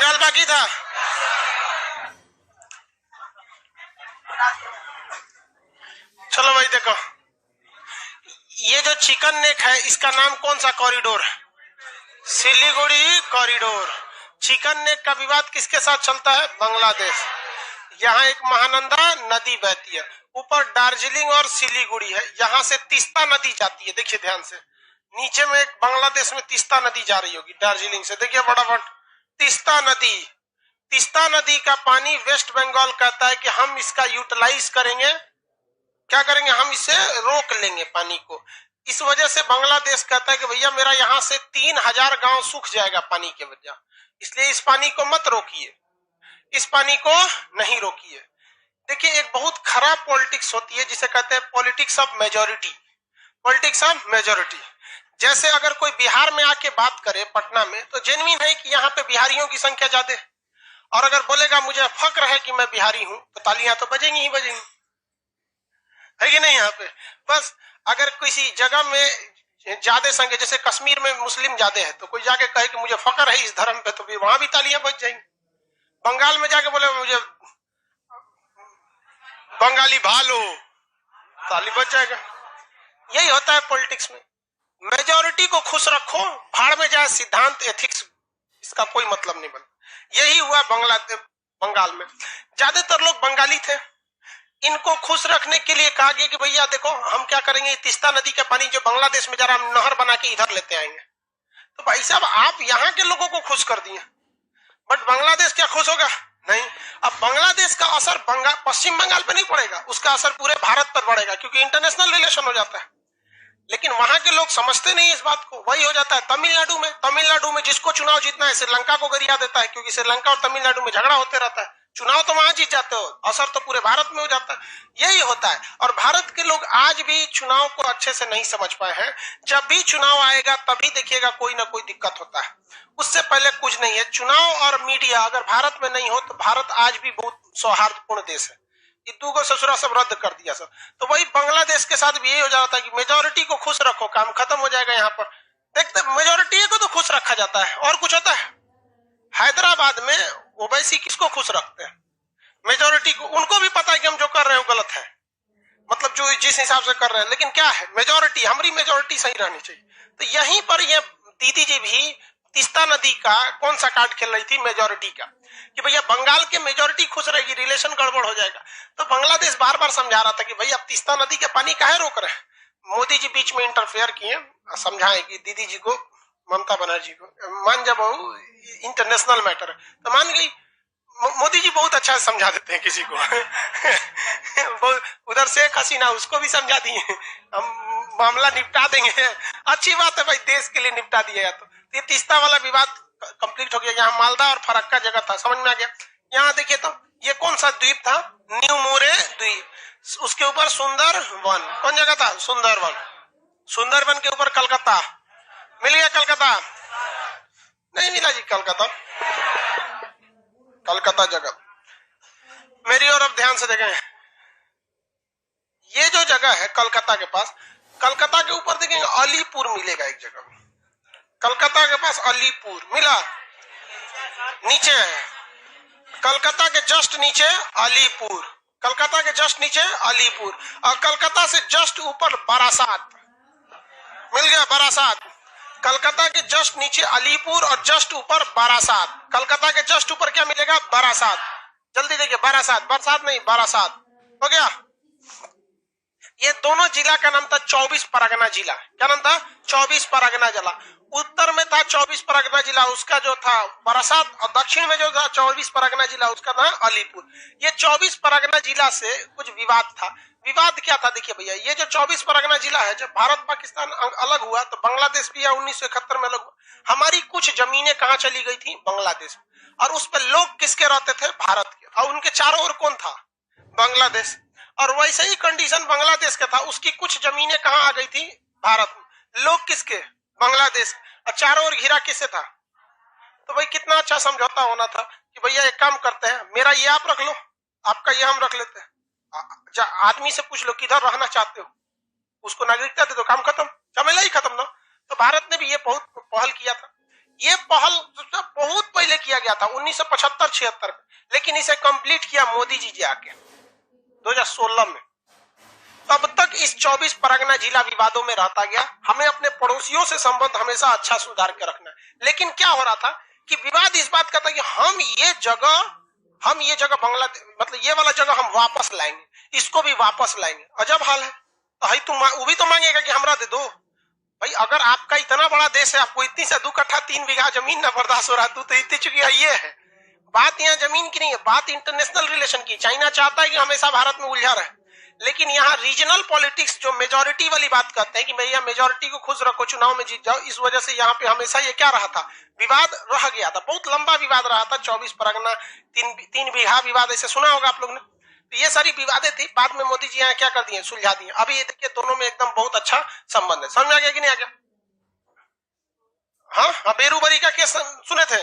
बंगाल बाकी था। चलो भाई देखो, ये जो चिकन नेक है इसका नाम कौन सा कॉरिडोर है? सिलीगुड़ी कॉरिडोर। चिकन नेक का विवाद किसके साथ चलता है? बांग्लादेश। यहाँ एक महानंदा नदी बहती है, ऊपर दार्जिलिंग और सिलीगुड़ी है, यहाँ से तीस्ता नदी जाती है। देखिए ध्यान से, नीचे में एक बांग्लादेश में तीस्ता नदी जा रही होगी दार्जिलिंग से, देखिए फटाफट तीस्ता नदी। तीस्ता नदी का पानी वेस्ट बंगाल कहता है कि हम इसका यूटिलाइज करेंगे, क्या करेंगे, हम इसे रोक लेंगे पानी को। इस वजह से बांग्लादेश कहता है कि भैया मेरा यहाँ से 3000 गांव सूख जाएगा पानी के वजह, इसलिए इस पानी को मत रोकिए, इस पानी को नहीं रोकिए। देखिए एक बहुत खराब पॉलिटिक्स होती है जिसे कहते हैं politics of majority. Politics of majority, जैसे अगर कोई बिहार में आके बात करे पटना में तो जेन्युइन है कि यहाँ पे बिहारियों की संख्या ज्यादा है, और अगर बोलेगा मुझे फक्र है कि मैं बिहारी हूं तो तालियां तो बजेंगी ही बजेंगी, है कि नहीं? यहाँ पे बस अगर किसी जगह में ज्यादा संख्या, जैसे कश्मीर में मुस्लिम ज्यादा है, तो कोई जाके कहे कि मुझे फक्र है इस धर्म पे, तो भी वहां भी तालियां बज जाएंगी। बंगाल में जाके बोले मुझे बंगाली भालो, ताली बज जाएगा। यही होता है पॉलिटिक्स में, मेजोरिटी को खुश रखो, भाड़ में जाए सिद्धांत एथिक्स, इसका कोई मतलब नहीं बनता। यही हुआ बंगाल में। ज्यादातर लोग बंगाली थे, इनको खुश रखने के लिए कहा गया कि भैया देखो हम क्या करेंगे, तीस्ता नदी का पानी जो बांग्लादेश में जा रहा है हम नहर बना के इधर लेते आएंगे। तो भाई साहब आप यहाँ के लोगों को खुश कर दिए, बट बांग्लादेश क्या खुश होगा? नहीं। अब बांग्लादेश का असर पश्चिम बंगाल पे नहीं पड़ेगा, उसका असर पूरे भारत पर पड़ेगा, क्योंकि इंटरनेशनल रिलेशन हो जाता है। लेकिन वहां के लोग समझते नहीं इस बात को। वही हो जाता है तमिलनाडु में जिसको चुनाव जीतना है श्रीलंका को गरिया देता है, क्योंकि श्रीलंका और तमिलनाडु में झगड़ा होते रहता है, चुनाव तो वहां जीत जाते हो, असर तो पूरे भारत में हो जाता है। यही होता है, और भारत के लोग आज भी चुनाव को अच्छे से नहीं समझ पाए हैं। जब भी चुनाव आएगा तभी देखिएगा कोई ना कोई दिक्कत होता है, उससे पहले कुछ नहीं है। चुनाव और मीडिया अगर भारत में नहीं हो तो भारत आज भी बहुत सौहार्दपूर्ण देश है। इद्दू को ससुरा सब रद्द कर दिया सब। तो वही बांग्लादेश के साथ भी यही हो जाता है कि मेजोरिटी को खुश रखो, काम खत्म हो जाएगा। यहाँ पर देखते मेजोरिटी को तो खुश रखा जाता है, और कुछ होता है? हैदराबाद में ओवैसी किसको खुश रखते हैं? मेजोरिटी को। उनको भी पता है कि हम जो कर रहे हैं गलत है, मतलब जो जिस हिसाब से कर रहे हैं, लेकिन क्या है, मेजोरिटी, हमारी मेजोरिटी सही रहनी चाहिए। तो यहीं पर ये दीदी जी भी तीस्ता नदी का कौन सा कार्ड खेल रही थी? मेजोरिटी का, कि भैया बंगाल के मेजोरिटी खुश रहेगी, रिलेशन गड़बड़ हो जाएगा। तो बांग्लादेश बार बार समझा रहा था कि भैया आप तीस्ता नदी के पानी काहे रोक रहे हैं? मोदी जी बीच में इंटरफेयर किए, समझाए कि दीदी जी को, ममता बनर्जी को, मान जा बहू इंटरनेशनल मैटर है, तो मान गई। मोदी जी बहुत अच्छा समझा देते हैं किसी को उधर शेख हसीना, उसको भी समझा दिए, हम मामला निपटा देंगे। अच्छी बात है भाई, देश के लिए निपटा दिया। तो ये तीस्ता वाला विवाद कंप्लीट हो गया। यहाँ मालदा और फरक्का जगह था, समझ में आ गया। यहाँ देखिए तो ये कौन सा द्वीप था? न्यू मोरे द्वीप, उसके ऊपर सुंदरवन, कौन जगह था? सुंदरवन। सुंदरवन के ऊपर कलकत्ता। मिल गया कलकत्ता? नहीं मिला जी कलकत्ता, कलकत्ता जगह। मेरी ओर अब ध्यान से देखें, ये जो जगह है कलकत्ता के पास, कलकत्ता के ऊपर देखेंगे अलीपुर मिलेगा एक जगह, कलकत्ता के पास अलीपुर मिला, नीचे है कलकत्ता के जस्ट नीचे अलीपुर, कलकत्ता के जस्ट नीचे अलीपुर, और कलकत्ता से जस्ट ऊपर बारासात। मिल गया बारासात। कलकत्ता के जस्ट नीचे अलीपुर और जस्ट ऊपर बारासात। कलकत्ता के जस्ट ऊपर क्या मिलेगा? बारासात। जल्दी देखिए, बारासात, बरसात नहीं, बारासात हो गया। ये दोनों जिला का नाम था 24 परगना जिला। क्या नाम था? 24 परगना जिला। उत्तर में था 24 परगना जिला, उसका जो था बारासात, और दक्षिण में जो था 24 परगना जिला, उसका था अलीपुर। ये 24 परगना जिला से कुछ विवाद था। विवाद क्या था? देखिए भैया, ये जो 24 परगना जिला है, जब भारत पाकिस्तान अलग हुआ तो बांग्लादेश भी 1971 में अलग हुआ, हमारी कुछ जमीनें कहाँ चली गई थी? बांग्लादेश। और उस पर लोग किसके रहते थे? भारत के। और उनके चारों ओर कौन था? बांग्लादेश। और वैसे ही कंडीशन बांग्लादेश का था, उसकी कुछ जमीनें कहाँ आ गई थी? भारत में। लोग किसके? बांग्लादेश। और चारों ओर घिरा किससे था? तो भाई कितना अच्छा समझौता होना था कि भैया एक काम करते हैं, मेरा ये आप रख लो, आपका ये हम रख लेते हैं। आदमी से पूछ लो किधर रहना चाहते हो, उसको नागरिकता दे दो, काम खत्म, झमेला ही खत्म ना। तो भारत ने भी ये बहुत पहल किया था। ये पहल बहुत पहले किया गया था 1975-76 में, लेकिन इसे कंप्लीट किया मोदी जी जाके 2016 में। तब तक इस 24 परगना जिला विवादों में रहता गया। हमें अपने पड़ोसियों से संबंध हमेशा अच्छा सुधार के रखना है, लेकिन क्या हो रहा था कि विवाद इस बात का था कि हम ये जगह बांग्लादेश मतलब ये वाला जगह हम वापस लाएंगे, इसको भी वापस लाएंगे। अजब हाल है। भाई तुम वो भी तो मांगेगा कि हमरा दे दो। भाई अगर आपका इतना बड़ा देश है, आपको इतनी से 2 कट्ठा 3 बीघा जमीन न बर्दाश्त हो रहा, तो इतनी चुकी ये है। बात यहाँ जमीन की नहीं है, बात इंटरनेशनल रिलेशन की। चाइना चाहता है कि हमेशा भारत में उलझा रहे, लेकिन यहाँ रीजनल पॉलिटिक्स जो मेजोरिटी वाली बात करते हैं कि भैया मेजोरिटी को खुश रखो, चुनाव में जीत जाओ, इस वजह से यहाँ पे हमेशा ये क्या रहा था, विवाद रह गया था। बहुत लंबा विवाद रहा था, 24 परगना 3 बीघा विवाद, ऐसे सुना होगा आप लोग ने। तो ये सारी विवादें थी। बाद में मोदी जी यहाँ क्या कर दिए, सुलझा दिए। अभी ये देखिए दोनों में एकदम बहुत अच्छा संबंध है। समझ आ गया कि नहीं आ गया? हाँ, बेरूबरी का केस सुने थे,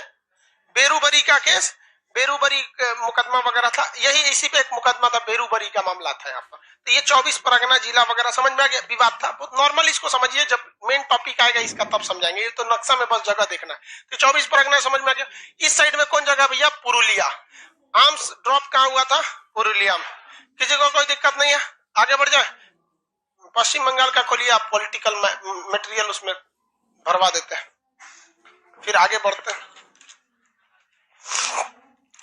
बेरूबरी का केस, बेरूबरी मुकदमा वगैरह था, यही इसी पे एक मुकदमा था, बेरूबरी का मामला था यहाँ पर। तो ये 24 परगना जिला वगैरह समझ में आ गया, विवाद था बहुत नॉर्मल। इसको समझिए, जब मेन टॉपिक आएगा इसका तब समझाएंगे। ये तो नक्शा में बस जगह देखना है। तो 24 परगना समझ में आ गया। इस साइड में कौन जगह भैया, पुरुलिया। आर्म्स ड्रॉप कहाँ हुआ था, पुरुलिया में। किसी को कोई दिक्कत नहीं है, आगे बढ़ जाए। पश्चिम बंगाल का खोलिए आप, पॉलिटिकल मटेरियल उसमें भरवा देते हैं, फिर आगे बढ़ते हैं।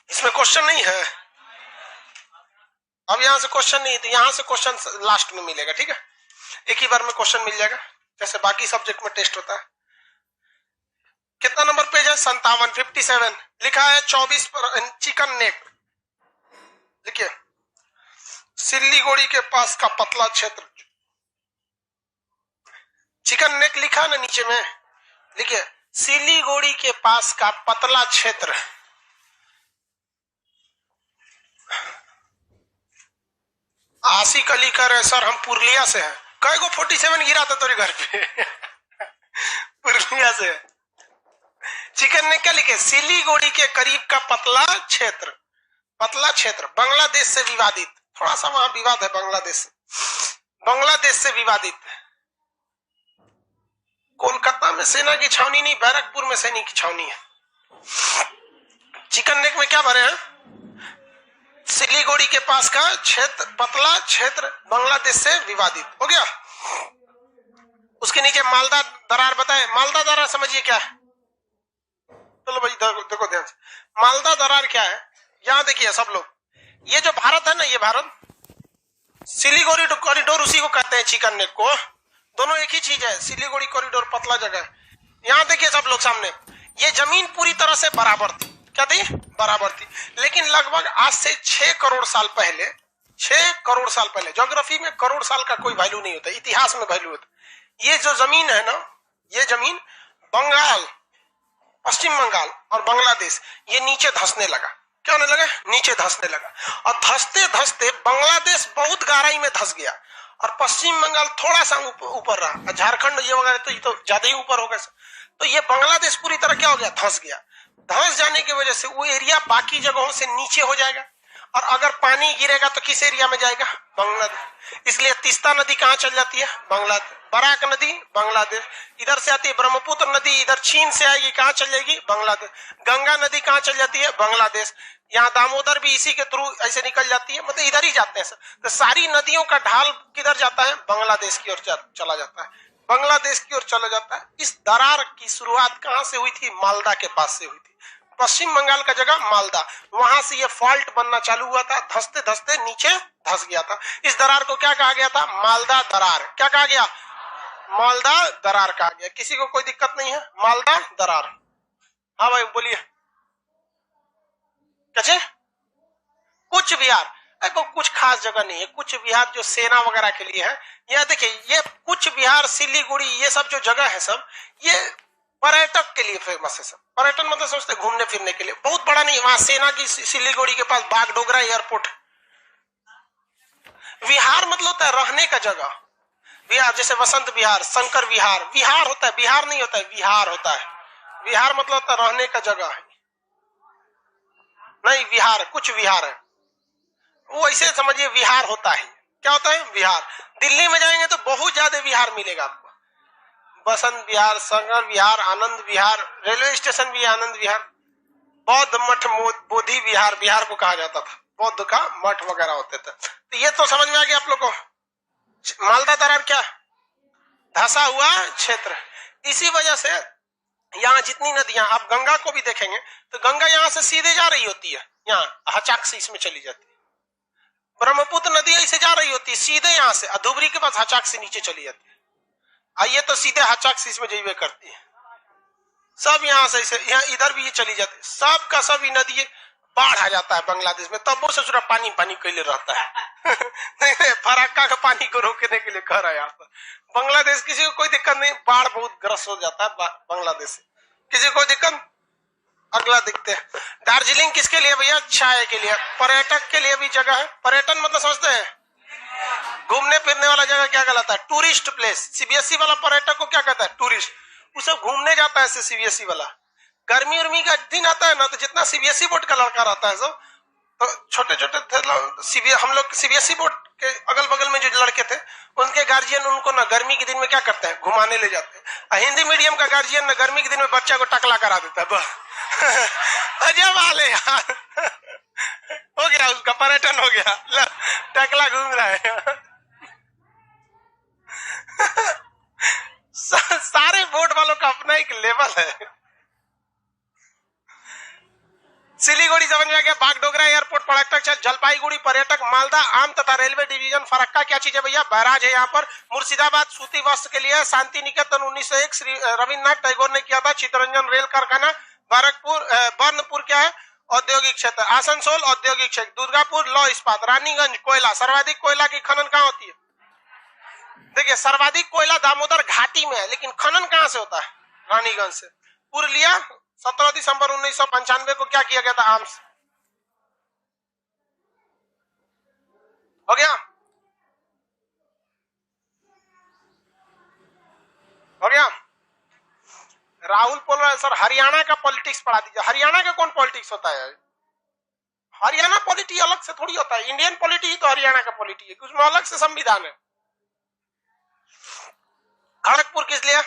इसमें क्वेश्चन नहीं है, अब यहां से क्वेश्चन नहीं, तो यहां से क्वेश्चन लास्ट में मिलेगा, ठीक है। एक ही बार में क्वेश्चन मिल जाएगा, जैसे बाकी सब्जेक्ट में टेस्ट होता है। कितना नंबर पेज है, 57 लिखा है 24 पर चिकन नेक। देखिए सिल्लीगुड़ी के पास का पतला क्षेत्र, चिकन नेक लिखा है ना नीचे में, देखिए सिल्लीगुड़ी के पास का पतला क्षेत्र। आशिक अली कह रहे सर हम पुरुलिया से हैं। कई को 47 गिरा था तेरे घर पे पुरुलिया से। चिकन ने क्या लिखे, सिलीगुड़ी के करीब का पतला क्षेत्र, पतला क्षेत्र बांग्लादेश से विवादित। थोड़ा सा वहां विवाद है बांग्लादेश से, बांग्लादेश से विवादित। कोलकाता में सेना की छावनी नहीं, बैरकपुर में सैनिक की छावनी है। चिकन नेक में क्या भरे हैं, सिलीगुड़ी के पास का क्षेत्र, पतला क्षेत्र बांग्लादेश से विवादित हो गया। उसके नीचे मालदा दरार बताए। मालदा दरार समझिए क्या है, चलो भाई देखो ध्यान से, मालदा दरार क्या है। यहां देखिए सब लोग, ये जो भारत है ना, ये भारत, सिलीगुड़ी कॉरिडोर उसी को कहते हैं, चिकन नेक को। दोनों एक ही चीज है, सिलीगुड़ी कॉरिडोर पतला जगह है। यहां देखिए सब लोग सामने, ये जमीन पूरी तरह से बराबर थी। क्या थी, बराबर थी। लेकिन लगभग आज से 6 करोड़ साल पहले, 6 करोड़ साल पहले, ज्योग्राफी में करोड़ साल का कोई वैल्यू नहीं होता, इतिहास में वैल्यू होता। ये जो जमीन है ना, ये जमीन बंगाल, पश्चिम बंगाल और बांग्लादेश, ये नीचे धंसने लगा। क्या होने लगा, नीचे धंसने लगा। और धंसते धंसते बांग्लादेश बहुत गहराई में धंस गया और पश्चिम बंगाल थोड़ा सा ऊपर रहा। झारखंड ये वगैरह तो ये तो ज्यादा ही ऊपर हो गया। तो ये बांग्लादेश पूरी तरह क्या हो गया, धंस गया। धंस जाने की वजह से वो एरिया बाकी जगहों से नीचे हो जाएगा, और अगर पानी गिरेगा तो किस एरिया में जाएगा, बांग्लादेश। इसलिए तीस्ता नदी कहाँ चल जाती है, बांग्लादेश। बराक नदी बांग्लादेश, इधर से आती है ब्रह्मपुत्र नदी, इधर चीन से आएगी, कहाँ चल जाएगी, बांग्लादेश। गंगा नदी कहाँ चल जाती है, बांग्लादेश। यहाँ दामोदर भी इसी के थ्रू ऐसे निकल जाती है, मतलब इधर ही जाते हैं। तो सारी नदियों का ढाल किधर जाता है, बांग्लादेश की ओर चला जाता है, बांग्लादेश की ओर चला जाता है। इस दरार की शुरुआत कहां से हुई थी, मालदा के पास से हुई थी। पश्चिम बंगाल का जगह मालदा, वहां से ये फॉल्ट बनना चालू हुआ था, धंसते धंसते नीचे धंस गया था। इस दरार को क्या कहा गया था, मालदा दरार। क्या कहा गया, मालदा दरार कहा गया। किसी को कोई दिक्कत नहीं है, मालदा दरार। हाँ भाई बोलिए। कैसे, कुछ बिहार, देखो कुछ खास जगह नहीं है, कुछ बिहार जो सेना वगैरह के लिए है। यह देखिए, ये कुछ बिहार, सिलीगुड़ी, ये सब जो जगह है सब, ये पर्यटक के लिए फेमस है सब। पर्यटन मतलब सोचते घूमने फिरने के लिए, बहुत बड़ा नहीं। वहां सेना की, सिलीगुड़ी के पास बागडोगरा एयरपोर्ट। विहार मतलब होता है रहने का जगह। विहार जैसे वसंत विहार, शंकर विहार, विहार होता है, बिहार नहीं होता है, विहार होता है। विहार मतलब होता है रहने का जगह है, नहीं विहार, कुछ विहार है वो ऐसे समझिए, विहार होता है। क्या होता है, विहार। दिल्ली में जाएंगे तो बहुत ज्यादा विहार मिलेगा आपको, बसंत विहार, शंकर विहार, आनंद विहार, रेलवे स्टेशन भी आनंद विहार। बौद्ध मठ, बोधि विहार, बिहार को कहा जाता था, बौद्ध का मठ वगैरह होते थे। तो ये तो समझ में आ गया आप लोग को। मालदा दरार क्या, धसा हुआ क्षेत्र। इसी वजह से यहाँ जितनी नदियां, आप गंगा को भी देखेंगे तो गंगा यहाँ से सीधे जा रही होती है, यहाँ हचाक्सीस में चली जाती है। ब्रह्मपुत्र नदी ऐसे जा रही होती है सीधे यहाँ से, धुबरी के पास हचाक से नीचे चली जाती है। आइए तो सीधे हचाक्सीस में जइबे करती है। सब यहाँ से ऐसे, यहाँ इधर भी ये चली जाती है। सब का सब नदी बाढ़ आ जाता है बांग्लादेश में, तब वो से पानी पानी कैले रहता है। नहीं, फराक्का का पानी को रोकने के लिए कह रहा है यहाँ पर। बांग्लादेश किसी को कोई दिक्कत नहीं, बाढ़ बहुत ग्रस्त हो जाता है बांग्लादेश से, किसी को दिक्कत। अगला देखते हैं, दार्जिलिंग किसके लिए भैया, चाय के लिए, पर्यटक के लिए भी जगह है। पर्यटन मतलब समझते हैं घूमने फिरने वाला जगह, क्या कहलाता है, टूरिस्ट प्लेस। सीबीएसई वाला पर्यटक को क्या कहता है, टूरिस्ट। उसे घूमने जाता है सीबीएसई वाला। गर्मी उर्मी का दिन आता है ना, तो जितना सीबीएसई बोर्ड का लड़का रहता है सब, तो छोटे छोटे थे हम लोग सीबीएसई बोर्ड के अगल बगल में जो लड़के थे, उनके गार्जियन उनको ना गर्मी के दिन में क्या करते हैं, घुमाने ले जाते हैं। हिंदी मीडियम का गार्जियन ना गर्मी के दिन में बच्चा को टकला करा देता है। अजय वाले यार, हो गया उसका पर्यटन, हो गया, टकला घूम रहा है। सारे बोर्ड वालों का अपना एक लेवल है। सिलीगुड़ी समझ में आ गया, बागडोगरा एयरपोर्ट, पर्यटक जलपाईगुड़ी पर्यटक, मालदा आम तथा रेलवे डिवीजन। फरक्का क्या चीज है भैया, बैराज है यहाँ पर। मुर्शिदाबाद सूती वस्त्र के लिए, शांति निकेतन 1901 श्री रविन्द्रनाथ टैगोर ने किया था। चित्तरंजन रेल कारखाना, बर्नपुर क्या है, औद्योगिक क्षेत्र। आसनसोल औद्योगिक क्षेत्र। दुर्गापुर लौह इस्पात। रानीगंज कोयला, सर्वाधिक कोयला की खनन कहाँ होती है, देखिए सर्वाधिक कोयला दामोदर घाटी में है, लेकिन खनन कहां से होता है, रानीगंज से। पुरलिया 17 दिसंबर 1995 को क्या किया गया था, आर्म्स हो गया, हो गया। राहुल बोल रहा है सर हरियाणा का पॉलिटिक्स पढ़ा दीजिए। हरियाणा का कौन पॉलिटिक्स होता है, हरियाणा पॉलिटी अलग से थोड़ी होता है, इंडियन पॉलिटी तो हरियाणा का पॉलिटी है, उसमें अलग से संविधान है। खड़गपुर किस लिए,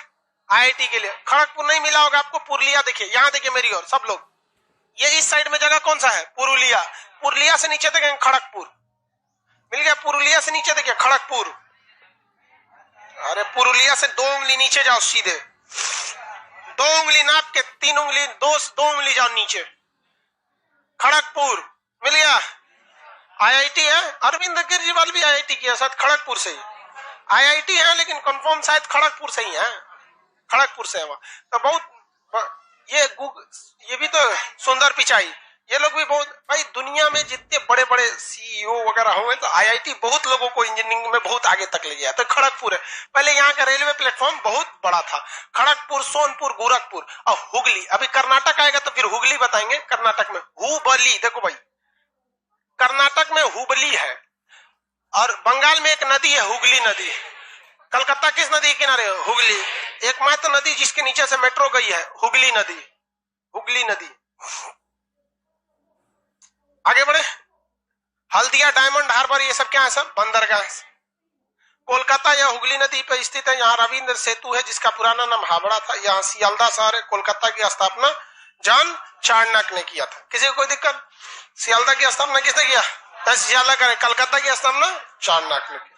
आईआईटी के लिए। खड़गपुर नहीं मिला होगा आपको, पुरुलिया देखिए, यहाँ देखिए मेरी ओर सब लोग, ये इस साइड में जगह कौन सा है, पुरुलिया। पुरुलिया से नीचे देखेंगे खड़गपुर, मिल गया। पुरुलिया से नीचे देखिए खड़गपुर। अरे पुरुलिया से 2 उंगली नीचे जाओ सीधे, 2 उंगली नाप के, 3 उंगली, 2 उंगली जाओ नीचे, खड़गपुर मिल गया। आईआईटी है, अरविंद केजरीवाल भी आईआईटी किया शायद खड़गपुर से ही। आईआईटी है लेकिन कंफर्म शायद खड़गपुर से ही है, खड़गपुर से है वहां। तो बहुत ये भी तो सुंदर पिचाई, ये लोग भी बहुत, भाई दुनिया में जितने बड़े बड़े सीईओ वगैरह हुए तो आईआईटी बहुत लोगों को इंजीनियरिंग में बहुत आगे तक ले गया। तो खड़गपुर है, पहले यहाँ का रेलवे प्लेटफॉर्म बहुत बड़ा था। खड़गपुर, सोनपुर, गोरखपुर और हुगली। अभी कर्नाटक आएगा तो फिर हुगली बताएंगे। कर्नाटक में हुबली, देखो भाई कर्नाटक में हुबली है, और बंगाल में एक नदी है हुगली नदी। कलकत्ता किस नदी के किनारे है, हुगली। एकमात्र नदी जिसके नीचे से मेट्रो गई है, हुगली नदी, हुगली नदी। आगे बढ़े, हल्दिया, डायमंड हार्बर, ये सब क्या है, सब बंदरगाह। कोलकाता या हुगली नदी पर स्थित है। यहाँ रविंद्र सेतु है जिसका पुराना नाम हावड़ा था। यहाँ सियालदा शहर है। कोलकाता की स्थापना जॉन चार्नक ने किया था। किसी को कोई दिक्कत, सियालदा की स्थापना किसने किया, सियालदा करे। कलकत्ता की स्थापना चार्नक ने की।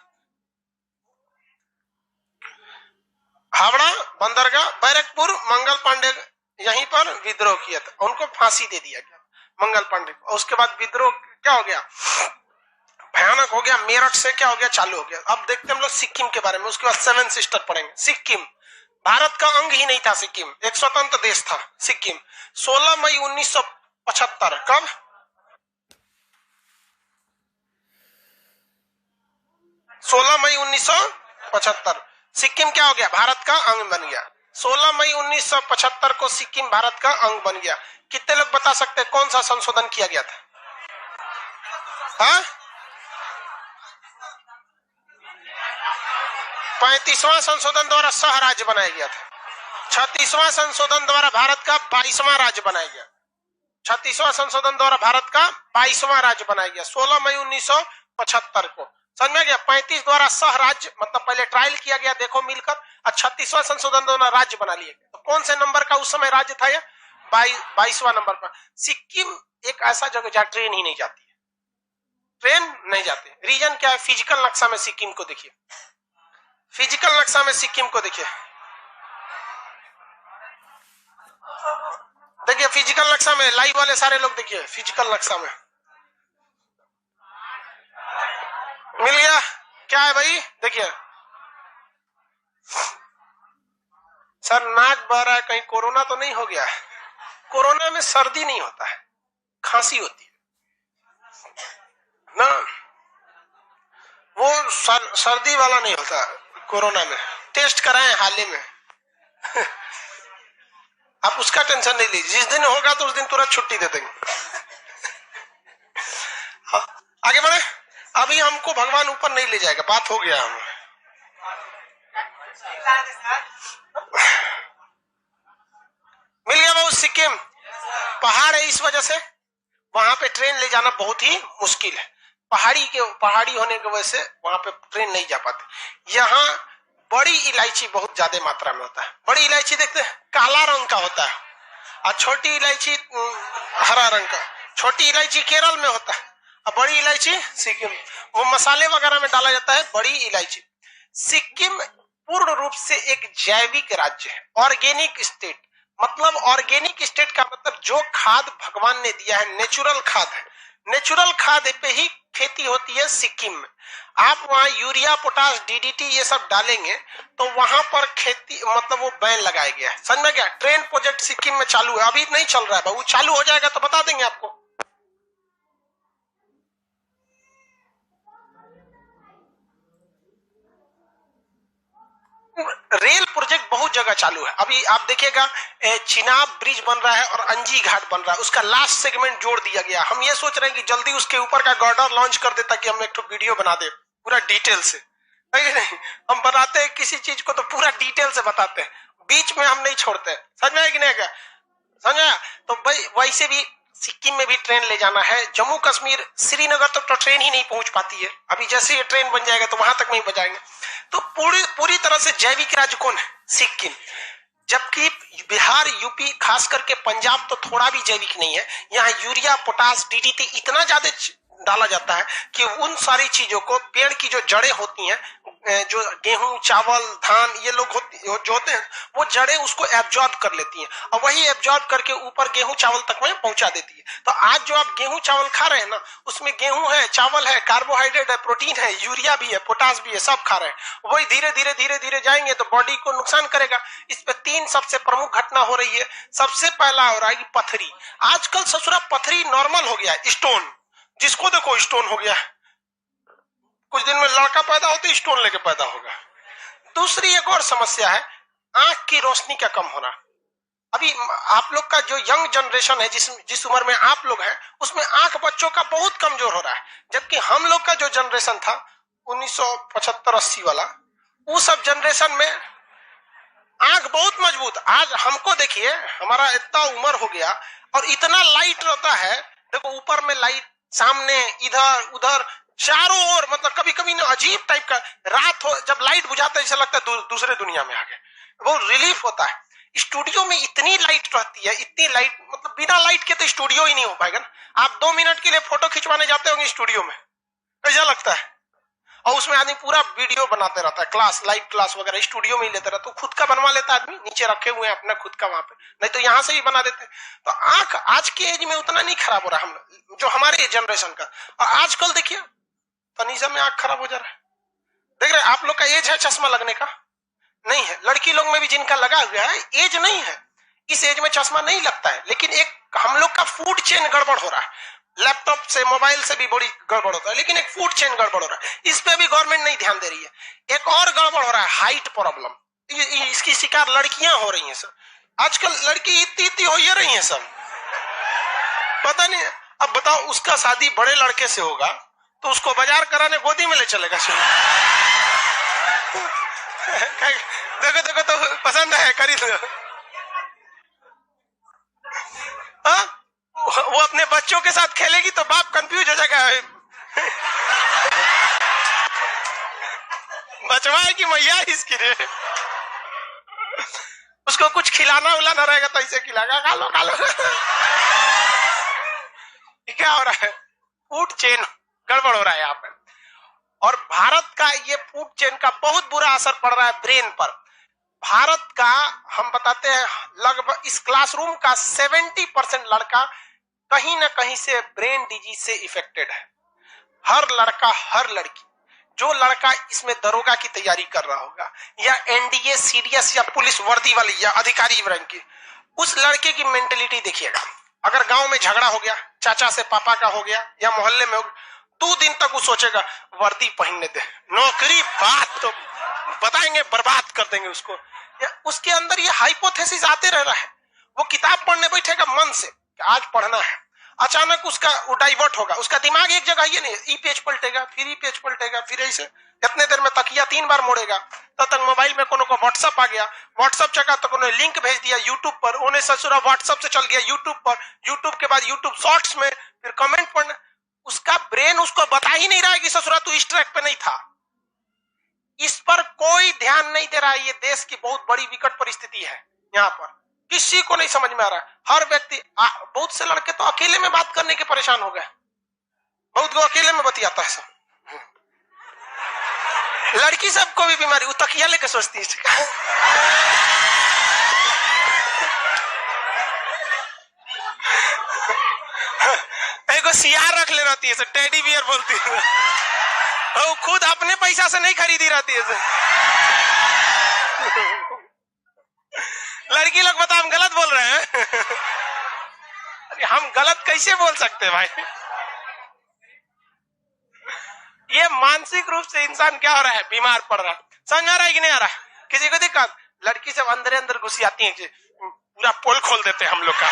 हावड़ा बंदरगाह, बैरकपुर, मंगल पांडे यहीं पर विद्रोह किया था, उनको फांसी दे दिया गया मंगल पांडे को। उसके बाद विद्रोह क्या हो गया, भयानक हो गया। मेरठ से क्या हो गया, चालू हो गया। अब देखते हैं हम लोग सिक्किम के बारे में, उसके बाद 7 सिस्टर पढ़ेंगे। सिक्किम भारत का अंग ही नहीं था, सिक्किम एक स्वतंत्र देश था। सिक्किम 16 मई 1975, कब, 16 मई 1975 सिक्किम क्या हो गया, भारत का अंग बन गया। 16 मई 1975 को सिक्किम भारत का अंग बन गया। कितने लोग बता सकते हैं कौन सा संशोधन किया गया था, हाँ? 35वां संशोधन द्वारा सह राज्य बनाया गया था। 36वां संशोधन द्वारा भारत का 22वां राज्य बनाया गया। 36वां संशोधन द्वारा भारत का 22वां राज्य बनाया गया 16 मई 1975 को। समझ में गया। 35 द्वारा सह राज्य मतलब पहले ट्रायल किया गया, देखो मिलकर, और 36वां संशोधन द्वारा राज्य बना लिया गया। तो कौन से नंबर का उस समय राज्य था, यह 22वां नंबर पर। सिक्किम एक ऐसा जगह जहां ट्रेन ही नहीं जाती है, ट्रेन नहीं जाती। रीजन क्या है? फिजिकल नक्शा में सिक्किम को देखिए, फिजिकल नक्शा में सिक्किम को देखिए, देखिए फिजिकल नक्शा में, लाइव वाले सारे लोग देखिए फिजिकल नक्शा में। मिल गया? क्या है भाई? देखिए सर नाक बह रहा है, कहीं कोरोना तो नहीं हो गया? कोरोना में सर्दी नहीं होता है, खांसी होती है ना, वो सर्दी वाला नहीं होता कोरोना में। टेस्ट कराएं हाल ही में आप उसका टेंशन नहीं लीजिए, जिस दिन होगा तो उस दिन तुरंत छुट्टी दे देंगे। आगे बढ़े। अभी हमको भगवान ऊपर नहीं ले जाएगा, बात हो गया। हम मिल गया बहुत सिक्किम। पहाड़ है, इस वजह से वहां पे ट्रेन ले जाना बहुत ही मुश्किल है। पहाड़ी होने की वजह से वहां पे ट्रेन नहीं जा पाती। यहाँ बड़ी इलायची बहुत ज्यादा मात्रा में होता है। बड़ी इलायची देखते हैं, काला रंग का होता है, और छोटी इलायची हरा रंग का। छोटी इलायची केरल में होता है और बड़ी इलायची सिक्किम, वो मसाले वगैरह में डाला जाता है बड़ी इलायची। सिक्किम पूर्ण रूप से एक जैविक राज्य है, ऑर्गेनिक स्टेट। मतलब ऑर्गेनिक स्टेट का मतलब जो खाद भगवान ने दिया है नेचुरल खाद है, नेचुरल खाद पे ही खेती होती है सिक्किम में। आप वहां यूरिया, पोटास, डीडीटी ये सब डालेंगे तो वहां पर खेती मतलब वो बैन लगाया गया है। समझ में गया? ट्रेन प्रोजेक्ट सिक्किम में चालू है, अभी नहीं चल रहा है, वो चालू हो जाएगा तो बता देंगे आपको। रेल प्रोजेक्ट बहुत जगह चालू है। अभी आप देखिएगा चिनाब ब्रिज बन रहा है और अंजी घाट बन रहा है, उसका लास्ट सेगमेंट जोड़ दिया गया। हम ये सोच रहे हैं कि जल्दी उसके ऊपर का गर्डर लॉन्च कर दे ताकि हम एक वीडियो बना दे पूरा डिटेल से। नहीं, हम बनाते हैं किसी चीज को तो पूरा डिटेल से बताते हैं, बीच में हम नहीं छोड़ते। समझ में आया कि नहीं? समझ? तो भाई वैसे भी सिक्किम में भी ट्रेन ले जाना है। जम्मू कश्मीर श्रीनगर तक तो ट्रेन ही नहीं पहुंच पाती है, अभी जैसे ये ट्रेन बन जाएगा तो वहां तक नहीं बजाएंगे। तो पूरी तरह से जैविक राज्य कौन है? सिक्किम। जबकि बिहार, यूपी, खास करके पंजाब तो थोड़ा भी जैविक नहीं है। यहाँ यूरिया, पोटास, डीडीटी इतना ज्यादा डाला जाता है कि उन सारी चीजों को, पेड़ की जो जड़ें होती हैं, जो गेहूं, चावल, धान ये लोग जो होते हैं, वो जड़ें उसको एब्जॉर्ब कर लेती हैं और वही एब्जॉर्ब करके ऊपर गेहूं चावल तक में पहुंचा देती है। तो आज जो आप गेहूं चावल खा रहे हैं ना, उसमें गेहूं है, चावल है, कार्बोहाइड्रेट है, प्रोटीन है, यूरिया भी है, पोटास भी है, सब खा रहे हैं। वही धीरे धीरे जाएंगे तो बॉडी को नुकसान करेगा। इस पे 3 सबसे प्रमुख घटना हो रही है। सबसे पहला हो रहा है पथरी। आजकल ससुरा पथरी नॉर्मल हो गया, स्टोन, जिसको देखो स्टोन हो गया। कुछ दिन में लड़का पैदा होते स्टोन लेके पैदा होगा। दूसरी एक और समस्या है, आंख की रोशनी का कम होना। अभी आप लोग का जो यंग जनरेशन है, जिस उम्र में आप लोग हैं, उसमें आंख बच्चों का बहुत कमजोर हो रहा है। जबकि हम लोग का जो जनरेशन था 1975-80 वाला, वो सब जनरेशन में आंख बहुत मजबूत। आज हमको देखिए, हमारा इतना उम्र हो गया और इतना लाइट रहता है। देखो ऊपर में लाइट, सामने, इधर उधर, चारों ओर, मतलब कभी कभी ना अजीब टाइप का रात हो, जब लाइट बुझाता है ऐसा लगता है दूसरे दुनिया में आ गए। बहुत रिलीफ होता है। स्टूडियो में इतनी लाइट रहती है, इतनी लाइट, मतलब बिना लाइट के तो स्टूडियो ही नहीं हो पाएगा ना। आप 2 मिनट के लिए फोटो खिंचवाने जाते होंगे स्टूडियो में, कैसा लगता है? और उसमें आदमी पूरा वीडियो बनाते रहता है, क्लास, लाइव क्लास वगैरह स्टूडियो में ही लेते रहता है। तो खुद का बनवा लेता है आदमी, नीचे रखे हुए हैं अपना खुद का वहां पे, नहीं तो यहाँ से ही बना देते। तो आंख आज के एज में उतना नहीं खराब हो रहा, हम जो हमारे जनरेशन का। और आजकल देखिए तनीजा में आंख खराब हो जा रहा है। देख रहे आप लोग का एज है चश्मा लगने का? नहीं है। लड़की लोग में भी जिनका लगा हुआ है, एज नहीं है, इस एज में चश्मा नहीं लगता है। लेकिन एक हम लोग का फूड चेन गड़बड़ हो रहा है, लैपटॉप से, मोबाइल से भी बड़ी गड़बड़ होता है, लेकिन एक फूड चेन गड़बड़ हो रहा है। इस पे भी गवर्नमेंट नहीं ध्यान दे रही है। एक और गड़बड़ हो रहा है, हाइट प्रॉब्लम। इसकी शिकार लड़कियां हो रही हैं सर। आजकल लड़की इतनी हो ही रही हैं सब, पता नहीं। अब बताओ, उसका शादी बड़े लड़के से होगा तो उसको बाजार कराने गोदी में ले चलेगा। देखो देखो तो पसंद है, खरीद लो। वो अपने बच्चों के साथ खेलेगी तो बाप कंफ्यूज हो जाएगा, बचवा है कि मैया इसकी रे। उसको उसको कुछ खिलाना उलाना रहेगा तो ऐसे खिलाएगा, खा लो खा लो। क्या हो रहा है? फूड चेन गड़बड़ हो रहा है यहाँ पे। और भारत का ये फूड चेन का बहुत बुरा असर पड़ रहा है ब्रेन पर। भारत का हम बताते हैं लगभग इस क्लासरूम का 70% लड़का कहीं ना कहीं से ब्रेन डिजीज से इफेक्टेड है। हर लड़का, हर लड़की। जो लड़का इसमें दरोगा की तैयारी कर रहा होगा या एनडीए, सीडीएस या पुलिस वर्दी वाली या अधिकारी रैंक की, उस लड़के की मेंटेलिटी देखिएगा। अगर गांव में झगड़ा हो गया, चाचा से पापा का हो गया या मोहल्ले में हो गया, 2 दिन तक वो सोचेगा वर्दी पहनने दे, नौकरी बात तो बताएंगे, बर्बाद कर देंगे उसको। या उसके अंदर ये हाइपोथेसिस आते रह रहा है। वो किताब पढ़ने बैठेगा मन से कि आज पढ़ना है, अचानक उसका वो डाइवर्ट होगा, उसका दिमाग एक जगह ये नहीं, ई पेज पलटेगा, फिर ई पेज पलटेगा, फिर ऐसे इतने देर में तकिया 3 बार मोड़ेगा। तब तक मोबाइल में कोनो को व्हाट्सएप आ गया, व्हाट्सएप चका तो कोनो लिंक भेज दिया यूट्यूब पर, उन्हें ससुरा व्हाट्सएप से चल गया यूट्यूब पर, यूट्यूब के बाद यूट्यूब शॉर्ट्स में, फिर कमेंट पढ़ना। उसका ब्रेन उसको बता ही नहीं रहा है कि ससुरा तू इस ट्रैक पे नहीं था। इस पर कोई ध्यान नहीं दे रहा है। ये देश की बहुत बड़ी विकट परिस्थिति है। यहाँ पर किसी को नहीं समझ में आ रहा है। हर व्यक्ति, बहुत से लड़के तो अकेले में बात करने के परेशान हो गए, बहुत को अकेले में बतियाता है सब। लड़की सबको भी बीमारी, वो तकिया लेके सोचती है। एगो सियार रख ले रहती है, टेडी बियर बोलती है, वो खुद अपने पैसा से नहीं खरीदी रहती है। लड़की लोग बता हम गलत बोल रहे हैं। अरे हम गलत कैसे बोल सकते हैं भाई? ये मानसिक रूप से इंसान क्या हो रहा है, बीमार पड़ रहा है। समझ में आ रहा है कि नहीं आ रहा है? किसी को दिक्कत? लड़की सब अंदर अंदर घुसी आती है, पूरा पोल खोल देते हैं हम लोग का।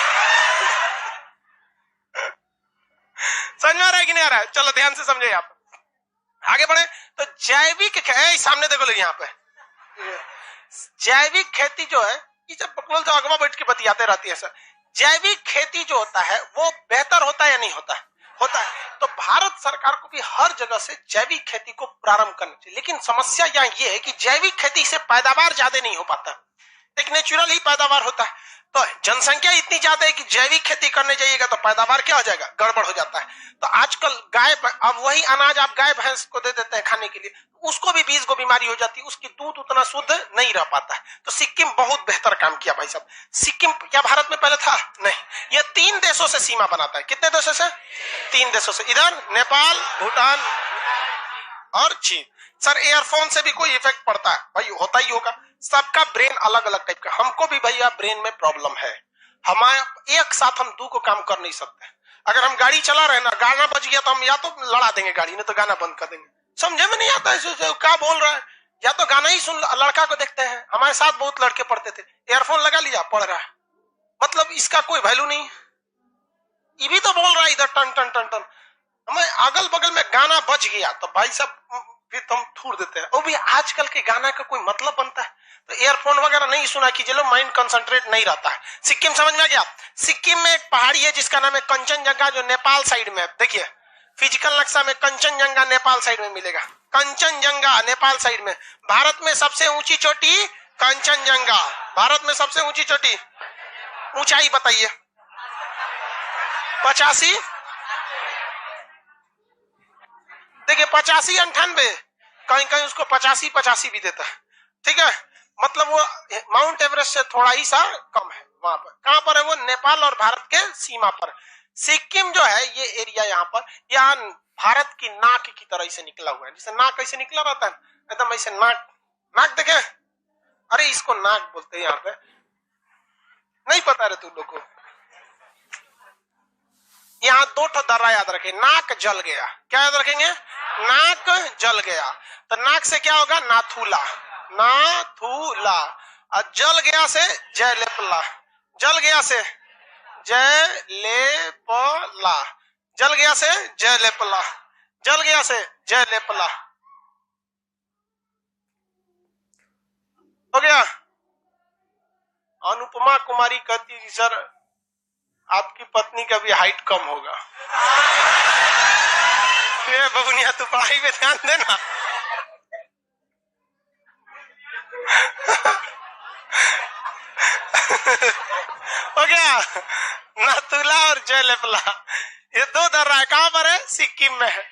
समझ में आ रहा है कि नहीं आ रहा है? चलो ध्यान से समझे, आप आगे बढ़े। तो जैविक सामने देखो लोग, यहाँ पे जैविक खेती जो है, ये जब बकलोल तो अगवा बैठ के बतियाते रहती है सर। जैविक खेती जो होता है वो बेहतर होता है या नहीं होता है? होता है। तो भारत सरकार को भी हर जगह से जैविक खेती को प्रारंभ करना चाहिए। लेकिन समस्या यहाँ ये है कि जैविक खेती से पैदावार ज्यादा नहीं हो पाता, एक नेचुरल ही पैदावार होता है। तो जनसंख्या इतनी ज्यादा है कि जैविक खेती करने जाइएगा तो पैदावार क्या हो जाएगा, गड़बड़ हो जाता है। तो आजकल गाय, अब वही अनाज आप गाय भैंस को दे देते हैं खाने के लिए, उसको भी 20 गो बीमारी हो जाती है, उसकी दूध उतना शुद्ध नहीं रह पाता है। तो सिक्किम बहुत बेहतर काम किया भाई साहब। सिक्किम क्या भारत में पहले था? नहीं। ये 3 देशों से सीमा बनाता है। कितने देशों से? 3 देशों से। इधर नेपाल, भूटान और चीन। सर एयरफोन से भी कोई इफेक्ट पड़ता है भाई? होता ही होगा। सबका ब्रेन अलग अलग टाइप का। हमको भी भैया ब्रेन में प्रॉब्लम है। हमारे एक साथ हम 2 को काम कर नहीं सकते। अगर हम गाड़ी चला रहे ना, गाना बज गया तो हम या तो लड़ा देंगे गाड़ी, नहीं तो गाना बंद कर देंगे। समझे में नहीं आता है क्या बोल रहा है, या तो गाना ही सुन। लड़का को देखते हैं, हमारे साथ बहुत लड़के पढ़ते थे, एयरफोन लगा लिया, पढ़ रहा है, मतलब इसका कोई वैल्यू नहीं। ये भी तो बोल रहा है इधर टन टन टन टन, हमें अगल बगल में गाना बज गया तो भाई साहब फिर तुम थूर देते हैं। वो भी आजकल के गाना का कोई मतलब बनता है? तो एयरफोन वगैरह नहीं सुना कीजिए, लो माइंड कंसंट्रेट नहीं रहता है। सिक्किम समझ में आ गया? सिक्किम में एक पहाड़ी है जिसका नाम है कंचनजंगा, जो नेपाल साइड में है। देखिए फिजिकल नक्शा में कंचनजंगा नेपाल साइड में मिलेगा। कंचनजंगा नेपाल साइड में। भारत में सबसे ऊंची चोटी कंचनजंगा। भारत में सबसे ऊंची चोटी, ऊंचाई बताइए। 85, देखिए 85, 98, कहीं कहीं उसको 85 भी देता है। ठीक है, मतलब वो माउंट एवरेस्ट से थोड़ा ही सा कम है वहां पर। कहां पर है वो? नेपाल और भारत के सीमा पर। सिक्किम जो है ये एरिया, यहाँ पर, यहाँ भारत की नाक की तरह से निकला हुआ है। जैसे नाक कैसे निकला रहता है एकदम ऐसे नाक। नाक देखे? अरे इसको नाक बोलते हैं यहाँ पे, नहीं पता रे तुम लोग को। यहाँ 2 दर्रा याद रखें। नाक जल गया, क्या याद रखेंगे? नाक जल गया। तो नाक से क्या होगा? नाथुला, नाथुला। और जल गया से जयलेपला, जल गया से जयलेपला, जल गया से जयलेपला, जल गया से जयलेपला। हो गया? अनुपमा कुमारी कहती सर आपकी पत्नी का भी हाइट कम होगा। बबुनिया तू पढ़ाई पे ध्यान देना। नाथुला और जयलेपला, ये दो दर्रा है। कहां पर है? सिक्किम में है,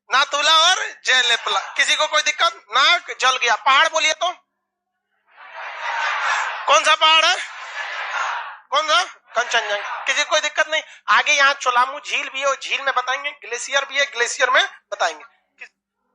नाथुला और जयलेपला। किसी को कोई दिक्कत? नाक जल गया। पहाड़ बोलिए तो कौन सा पहाड़ है? कौन सा? कंचनजंगा। किसी को कोई दिक्कत नहीं? आगे यहाँ चोलामू झील भी है, झील में बताएंगे। ग्लेशियर भी है, ग्लेशियर में बताएंगे।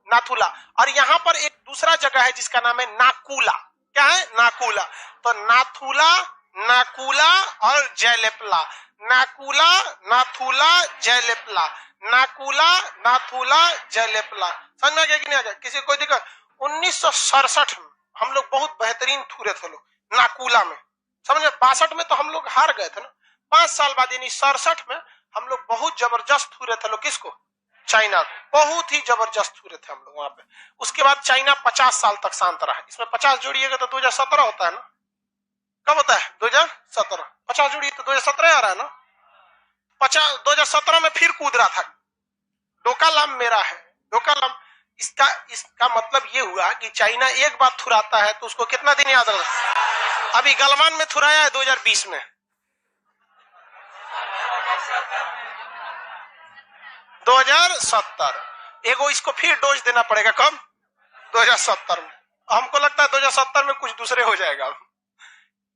नाथुला। और यहाँ पर एक दूसरा जगह है जिसका नाम है नाकुला। क्या है? नाकुला। तो नाथुला, नाकुला और जयलेपला, नाकुला, नाथुला, जयलेपला, नाकुला, नाथुला, जयलेपला। समझ में आ गया कि नहीं आ गया? किसी को कोई दिक्कत? 1967 में हम लोग बहुत बेहतरीन थूरे थे लोग नाकुला में। समझ में? 62 में तो हम लोग हार गए थे ना। 5 साल बाद यानी 67 में हम लोग बहुत जबरदस्त थूरे थे लोग। किसको? चाइना को। बहुत ही जबरदस्त हुए थे हम लोग वहां पे। उसके बाद चाइना 50 साल तक शांत रहा। इसमें 50 जोड़िएगा तो 2017 होता है ना। कब होता है? 2017। 50 जोड़िए तो 2017 आ रहा है ना। 2017 में फिर कूद रहा था। डोकालाम मेरा है, डोकालाम। इसका मतलब ये हुआ कि चाइना एक बार थुराता है तो उसको कितना दिन याद रखना। अभी गलवान में थुराया है 2020 में, 2070। एगो इसको फिर डोज देना पड़ेगा। कब? 2070 में। हमको लगता है 2070 में कुछ दूसरे हो जाएगा।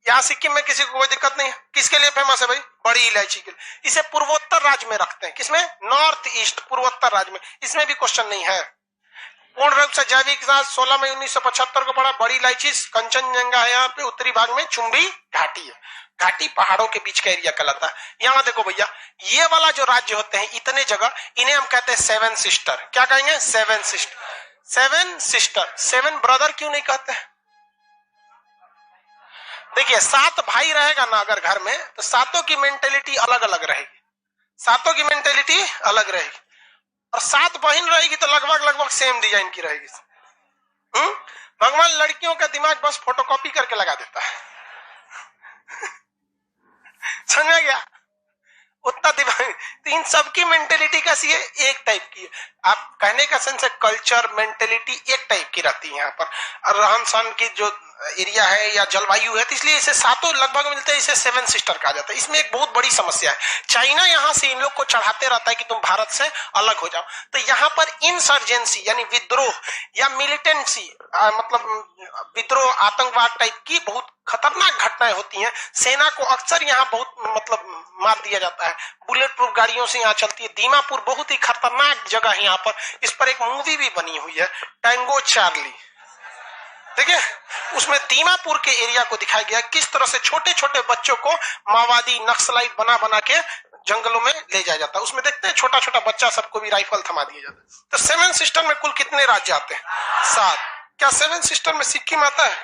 यहाँ सिक्किम में किसी को कोई दिक्कत नहीं है। किसके लिए फेमस है भाई? बड़ी इलायची के लिए। इसे पूर्वोत्तर राज्य में रखते हैं। किसमें? नॉर्थ ईस्ट, पूर्वोत्तर राज्य में। इसमें भी क्वेश्चन नहीं है। पूर्ण रूप से जैविक साथ 16 मई 1975 को पड़ा। बड़ी इलायची कंचनजंगा है यहाँ पे, उत्तरी भाग में चुंबी घाटी है। घाटी पहाड़ों के बीच का एरिया कहलाता है। यहाँ देखो भैया, ये वाला जो राज्य होते हैं इतने जगह, इन्हें हम कहते हैं 7 सिस्टर। क्या कहेंगे? 7 सिस्टर। 7 सिस्टर, 7 ब्रदर क्यों नहीं कहते हैं? देखिए 7 भाई रहेगा ना अगर घर में, तो सातों की मेंटेलिटी अलग अलग रहेगी। सातों की मेंटेलिटी अलग रहेगी। और 7 बहन रहेगी तो लगभग सेम डिजाइन की रहेगी। भगवान लड़कियों का दिमाग बस फोटोकॉपी करके लगा देता है। समझ में गया? उतना दिमाग। तो इन सबकी मेंटेलिटी कैसी है? एक टाइप की है। आप कहने का सेंस है कल्चर, मेंटेलिटी एक टाइप की रहती है यहाँ पर। और रहन सहन की जो एरिया है या जलवायु है, तो इसलिए इसे सातों लगभग मिलते हैं। इसे 7 सिस्टर कहा जाता है। इसमें एक बहुत बड़ी समस्या है, चाइना यहाँ से इन लोग को चढ़ाते रहता है कि तुम भारत से अलग हो जाओ। तो यहाँ पर इंसर्जेंसी यानी विद्रोह या मिलिटेंसी, मतलब विद्रोह, आतंकवाद टाइप की बहुत खतरनाक घटनाएं होती हैं। सेना को अक्सर यहाँ बहुत मतलब मार दिया जाता है। बुलेट प्रूफ गाड़ियों से यहाँ चलती है। दीमापुर बहुत ही खतरनाक जगह है यहाँ पर। इस पर एक मूवी भी बनी हुई है, टैंगो चार्ली। देखिए उसमें दीमापुर के एरिया को दिखाया गया, किस तरह से छोटे छोटे बच्चों को माओवादी नक्सलाइट बना बना के जंगलों में ले जाया जाता है। उसमें देखते हैं छोटा छोटा बच्चा सबको भी राइफल थमा दिया जाता है। तो 7 सिस्टर में कुल कितने राज्य आते हैं? 7। क्या 7 सिस्टर में सिक्किम आता है?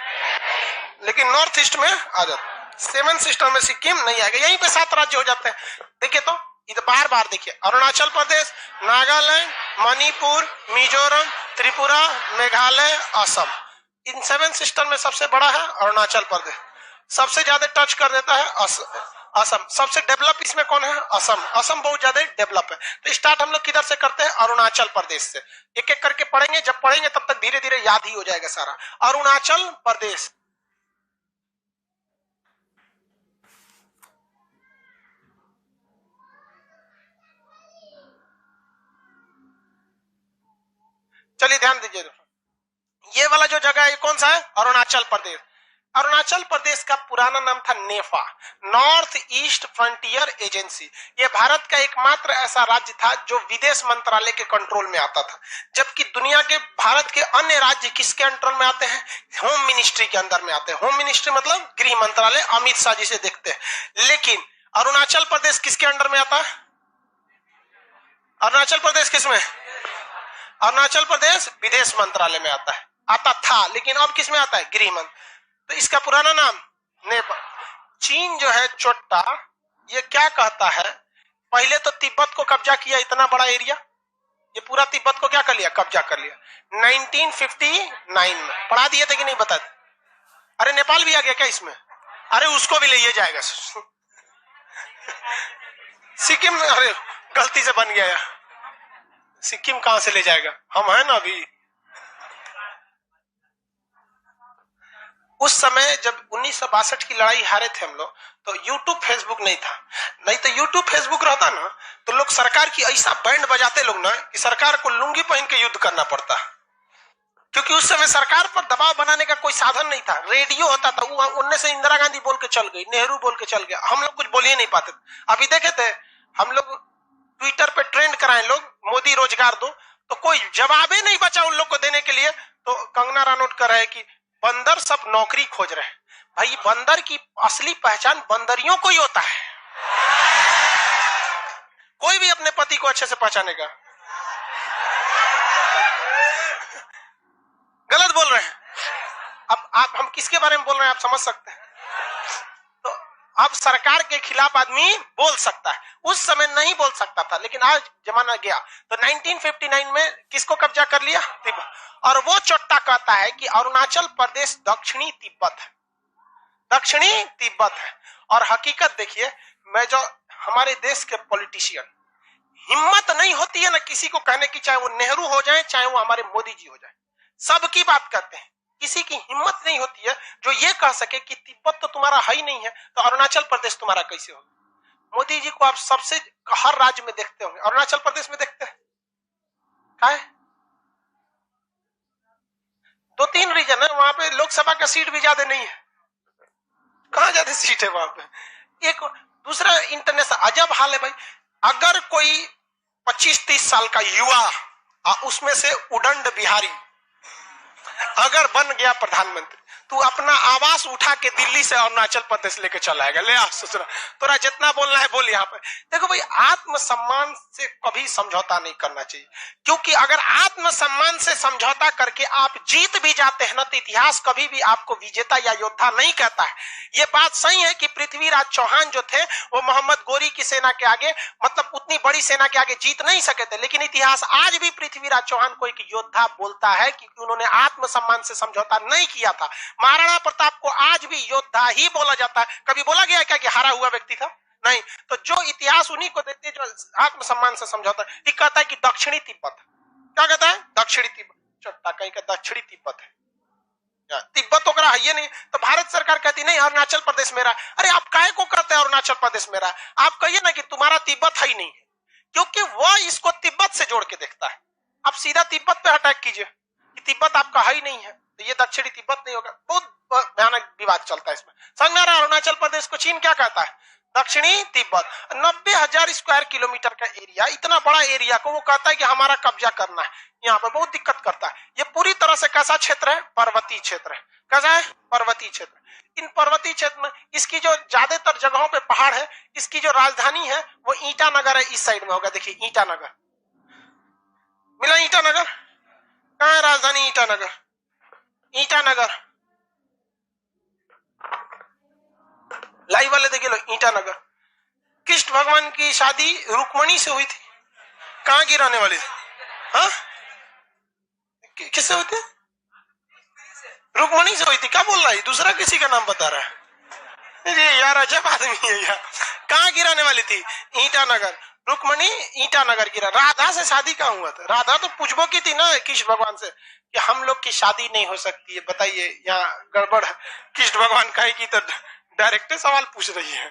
लेकिन नॉर्थ ईस्ट में आ जाता है। 7 सिस्टर में सिक्किम नहीं आएगा। यहीं पे 7 राज्य हो जाते हैं। देखिए तो इधर बार बार देखिए, अरुणाचल प्रदेश, नागालैंड, मणिपुर, मिजोरम, त्रिपुरा, मेघालय, असम। इन 7 सिस्टर में सबसे बड़ा है अरुणाचल प्रदेश। सबसे ज्यादा टच कर देता है असम। सबसे डेवलप इसमें कौन है? असम। असम बहुत ज्यादा डेवलप है। तो स्टार्ट हम लोग किधर से करते हैं? अरुणाचल प्रदेश से। एक एक करके पढ़ेंगे, जब पढ़ेंगे तब तक धीरे धीरे याद ही हो जाएगा सारा। अरुणाचल प्रदेश, चलिए ध्यान दीजिए। ये वाला जो जगह है कौन सा है? अरुणाचल प्रदेश। अरुणाचल प्रदेश का पुराना नाम था नेफा, नॉर्थ ईस्ट फ्रंटियर एजेंसी। यह भारत का एकमात्र ऐसा राज्य था जो विदेश मंत्रालय के कंट्रोल में आता था। जबकि दुनिया के भारत के अन्य राज्य किसके अंडर में आते हैं? होम मिनिस्ट्री के अंदर में आते हैं। होम मिनिस्ट्री मतलब गृह मंत्रालय, अमित शाह जी से देखते हैं। लेकिन अरुणाचल प्रदेश किसके अंडर में आता है? अरुणाचल प्रदेश किसमें? अरुणाचल प्रदेश विदेश मंत्रालय में आता था, लेकिन अब किसमें आता है? गृह मंत्रालय। तो इसका पुराना नाम नेपाल। चीन जो है चोट्टा, ये क्या कहता है? पहले तो तिब्बत को कब्जा किया, इतना बड़ा एरिया, ये पूरा तिब्बत को क्या कर लिया? कब्जा कर लिया 1959 में। पढ़ा दिए थे कि नहीं बता? अरे नेपाल भी आ गया क्या इसमें? अरे उसको भी ले जाएगा। सिक्किम, अरे गलती से बन गया। सिक्किम कहां से ले जाएगा? हम है ना अभी। उस समय जब 1962 की लड़ाई हारे थे हम लोग, तो यूट्यूब फेसबुक नहीं था। नहीं तो यूट्यूब फेसबुक रहता ना तो लोग सरकार की ऐसा बैंड बजाते लोग ना कि सरकार को लुंगी पहन के युद्ध करना पड़ता, क्योंकि उस समय सरकार पर दबाव बनाने का कोई साधन नहीं था। रेडियो होता था, वो उनने से इंदिरा गांधी बोल के चल गई, नेहरू बोल के चल गया, हम लोग कुछ बोल ही नहीं पाते। अभी देखे थे हम लोग ट्विटर पे ट्रेंड कराए लोग, मोदी रोजगार दो, तो कोई जवाब ही नहीं बचा उन लोग को देने के लिए। तो कंगना रनौत कर रहे हैं कि बंदर सब नौकरी खोज रहे हैं। भाई बंदर की असली पहचान बंदरियों को ही होता है, कोई भी अपने पति को अच्छे से पहचानेगा। गलत बोल रहे हैं। अब आप हम किसके बारे में बोल रहे हैं आप समझ सकते हैं। तो अब सरकार के खिलाफ आदमी बोल सकता है, उस समय नहीं बोल सकता था, लेकिन आज जमाना गया। तो 1959 में किसको कब्जा कर लिया? तिब्बत। और वो चोट्टा कहता है कि अरुणाचल प्रदेश दक्षिणी तिब्बत है, दक्षिणी तिब्बत है। और हकीकत देखिए, मैं जो हमारे देश के पॉलिटिशियन, हिम्मत नहीं होती है ना किसी को कहने की, चाहे वो नेहरू हो जाए चाहे वो हमारे मोदी जी हो जाए, सबकी बात करते हैं। किसी की हिम्मत नहीं होती है जो ये कह सके कि तिब्बत तो तुम्हारा है ही नहीं है, तो अरुणाचल प्रदेश तुम्हारा कैसे होगा। मोदी जी को आप सबसे हर राज्य में देखते होंगे, अरुणाचल प्रदेश में देखते हैं क्या है? 2-3 रीजन है वहां पे, लोकसभा का सीट भी ज्यादा नहीं है। कहां ज्यादा सीट है वहां पे? एक दूसरा इंटरनेशनल अजब हाल है भाई। अगर कोई 25-30 साल का युवा उसमें से उदंड बिहारी अगर बन गया प्रधानमंत्री, तू अपना आवास उठा के दिल्ली से अरुणाचल प्रदेश लेके चला आएगा। ले आ ससुरा, तोरा जितना बोलना है बोल। यहाँ पे देखो भाई, आत्मसम्मान से कभी समझौता नहीं करना चाहिए, क्योंकि अगर आत्मसम्मान से समझौता करके आप जीत भी जाते हैं ना, तो इतिहास कभी भी आपको विजेता या योद्धा नहीं कहता है। ये बात सही है कि पृथ्वीराज चौहान जो थे वो मोहम्मद गोरी की सेना के आगे, मतलब उतनी बड़ी सेना के आगे जीत नहीं सके थे, लेकिन इतिहास आज भी पृथ्वीराज चौहान को एक योद्धा बोलता है क्योंकि उन्होंने आत्मसम्मान से समझौता नहीं किया था। महाराणा प्रताप को आज भी योद्धा ही बोला जाता है। कभी बोला गया क्या कि हारा हुआ व्यक्ति था? नहीं। तो जो इतिहास उन्हीं को देते हैं जो आत्मसम्मान से समझौता। ये कहता है कि दक्षिणी तिब्बत, क्या कहता है? दक्षिणी तिब्बत। चट्टा कहीं का दक्षिणी तिब्बत है, तिब्बत तो है ये नहीं। तो भारत सरकार कहती नहीं अरुणाचल प्रदेश मेरा। अरे आप काहे को कहते हैं अरुणाचल प्रदेश मेरा? आप कहिए ना कि तुम्हारा तिब्बत है ही नहीं है, क्योंकि वह इसको तिब्बत से जोड़ के देखता है। आप सीधा तिब्बत पे अटैक कीजिए कि तिब्बत आपका है ही नहीं है, तो ये दक्षिणी तिब्बत नहीं होगा। बहुत भयानक विवाद चलता है इसमें। समझ में आ रहा है? अरुणाचल प्रदेश को चीन क्या कहता है? दक्षिणी तिब्बत। 90,000 स्क्वायर किलोमीटर का एरिया, इतना बड़ा एरिया को वो कहता है कि हमारा कब्जा करना है। यहाँ पे बहुत दिक्कत करता है। ये पूरी तरह से कैसा क्षेत्र है? पर्वतीय क्षेत्र है। कैसा है? पर्वतीय क्षेत्र। इन पर्वतीय क्षेत्र में इसकी जो ज्यादातर जगहों पे पहाड़ है, इसकी जो राजधानी है वो ईटानगर है। इस साइड में होगा, देखिए ईटानगर मिला। ईटानगर कहाँ है? राजधानी ईटानगर। ईटानगर लाइव वाले देखिए लो, ईटानगर। कृष्ण भगवान की शादी रुक्मणी से हुई थी। कहाँ की रहने वाली थी? हाँ, किससे हुई थी? रुक्मणी से हुई थी। क्या बोल रहा है? दूसरा किसी का नाम बता रहा है। ये यार अजब आदमी है यार। कहाँ की रहने वाली थी? ईटानगर। रुक्मणी ईटानगर की। राधा से शादी कहाँ हुआ था? राधा तो पूछबो की थी ना कृष्ण भगवान से कि हम लोग की शादी नहीं हो सकती है, बताइए यहाँ गड़बड़ है। कृष्ण भगवान कहे की तो डायरेक्ट सवाल पूछ रही है,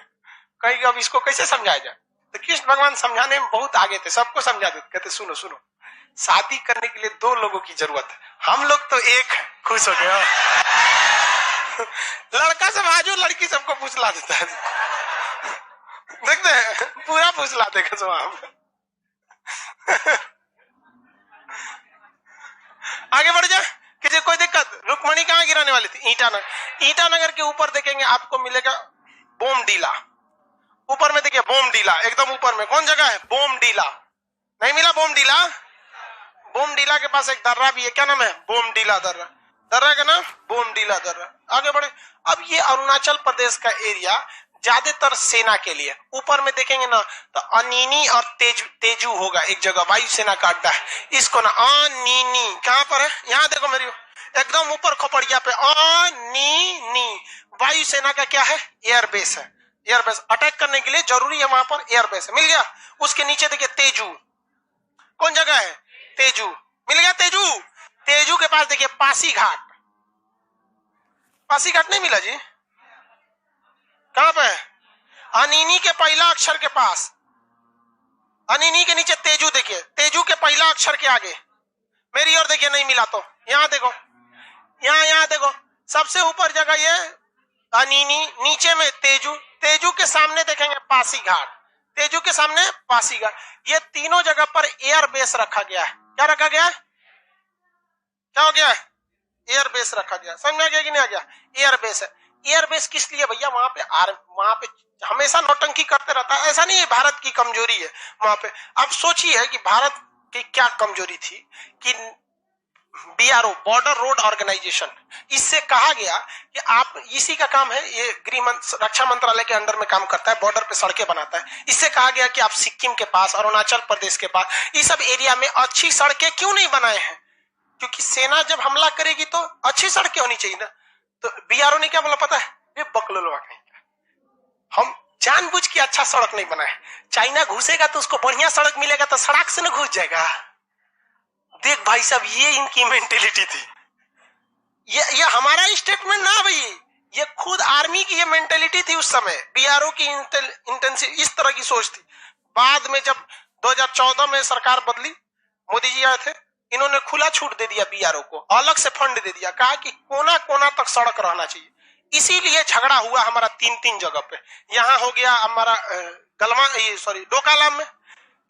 कहीं अब इसको कैसे समझाया जाए? तो कृष्ण भगवान समझाने में बहुत आगे थे, सबको समझा देते। कहते सुनो सुनो, शादी करने के लिए 2 लोगों की जरूरत है, हम लोग तो एक है। खुश हो गया। लड़का सब आजू, लड़की सबको फुसला देता है। देखते हैं पूरा फुसला देगा सब। आगे बढ़ जा, किसी कोई दिक्कत? रुक्मणी कहाँ गिराने वाली थी? ईटानगर। ईटानगर के ऊपर देखेंगे आपको मिलेगा बोमडीला। ऊपर में देखिए बोमडीला, एकदम ऊपर में कौन जगह है? बोमडीला। नहीं मिला बोमडीला? बोमडीला के पास एक दर्रा भी है, क्या नाम है? बोमडीला दर्रा। दर्रा का नाम बोमडीला दर्रा। आगे बढ़े। अब ये अरुणाचल प्रदेश का एरिया ज्यादातर सेना के लिए। ऊपर में देखेंगे ना तो अनीनी और तेजू होगा एक जगह, वायुसेना का अड्डा है। इसको ना अनीनी कहां पर है? यहाँ देखो मेरी एकदम ऊपर खोपड़िया पे अनीनी वायुसेना का क्या है? एयरबेस है। एयरबेस अटैक करने के लिए जरूरी है वहां पर एयरबेस है। मिल गया। उसके नीचे देखिए तेजू, कौन जगह है? तेजू। मिल गया तेजू। तेजू के पास देखिए पासी घाट। पासीघाट नहीं मिला जी? कहां पे है? अनिनी के पहला अक्षर के पास, अनिनी के नीचे तेजू देखिए, तेजू के पहला अक्षर के आगे, मेरी ओर देखिए, नहीं मिला तो यहां देखो, यहां देखो, सबसे ऊपर जगह ये अनिनी, नीचे में तेजू, तेजू के सामने देखेंगे पासीघाट, तेजू के सामने पासीघाट। ये तीनों जगह पर एयर बेस रखा गया है। क्या रखा गया है? क्या हो गया है? एयर बेस रखा गया। समझ में आ गया कि नहीं आ गया? एयर बेस है। एयर बेस किस लिए भैया? वहां पे हमेशा नौटंकी करते रहता है, ऐसा नहीं है भारत की कमजोरी है वहां पे। अब सोचिए कि भारत की क्या कमजोरी थी कि बीआरओ, बॉर्डर रोड ऑर्गेनाइजेशन, इससे कहा गया कि आप, इसी का काम है, ये रक्षा मंत्रालय के अंडर में काम करता है, बॉर्डर पे सड़कें बनाता है। इससे कहा गया कि आप सिक्किम के पास, अरुणाचल प्रदेश के पास, इस सब एरिया में अच्छी सड़कें क्यों नहीं बनाए हैं? क्योंकि सेना जब हमला करेगी तो अच्छी सड़कें होनी चाहिए ना। तो बीआरओ ने क्या बोला पता है? ये बकलोलवा कहीं का, हम जानबूझ के अच्छा सड़क नहीं बनाए। चाइना घुसेगा तो उसको बढ़िया सड़क मिलेगा तो सड़क से ना घुस जाएगा। देख भाई साहब, ये इनकी मेंटेलिटी थी। ये हमारा स्टेटमेंट ना भाई, ये खुद आर्मी की ये मेंटेलिटी थी उस समय, बीआरओ की इंटेंसिव इस तरह की सोच थी। बाद में जब 2014 में सरकार बदली, मोदी जी आए थे, इन्होंने खुला छूट दे दिया बीआरओ को, अलग से फंड दे दिया, कहा कि कोना कोना तक सड़क रहना चाहिए। इसीलिए झगड़ा हुआ हमारा 3 जगह पे। यहाँ हो गया हमारा डोकालाम में,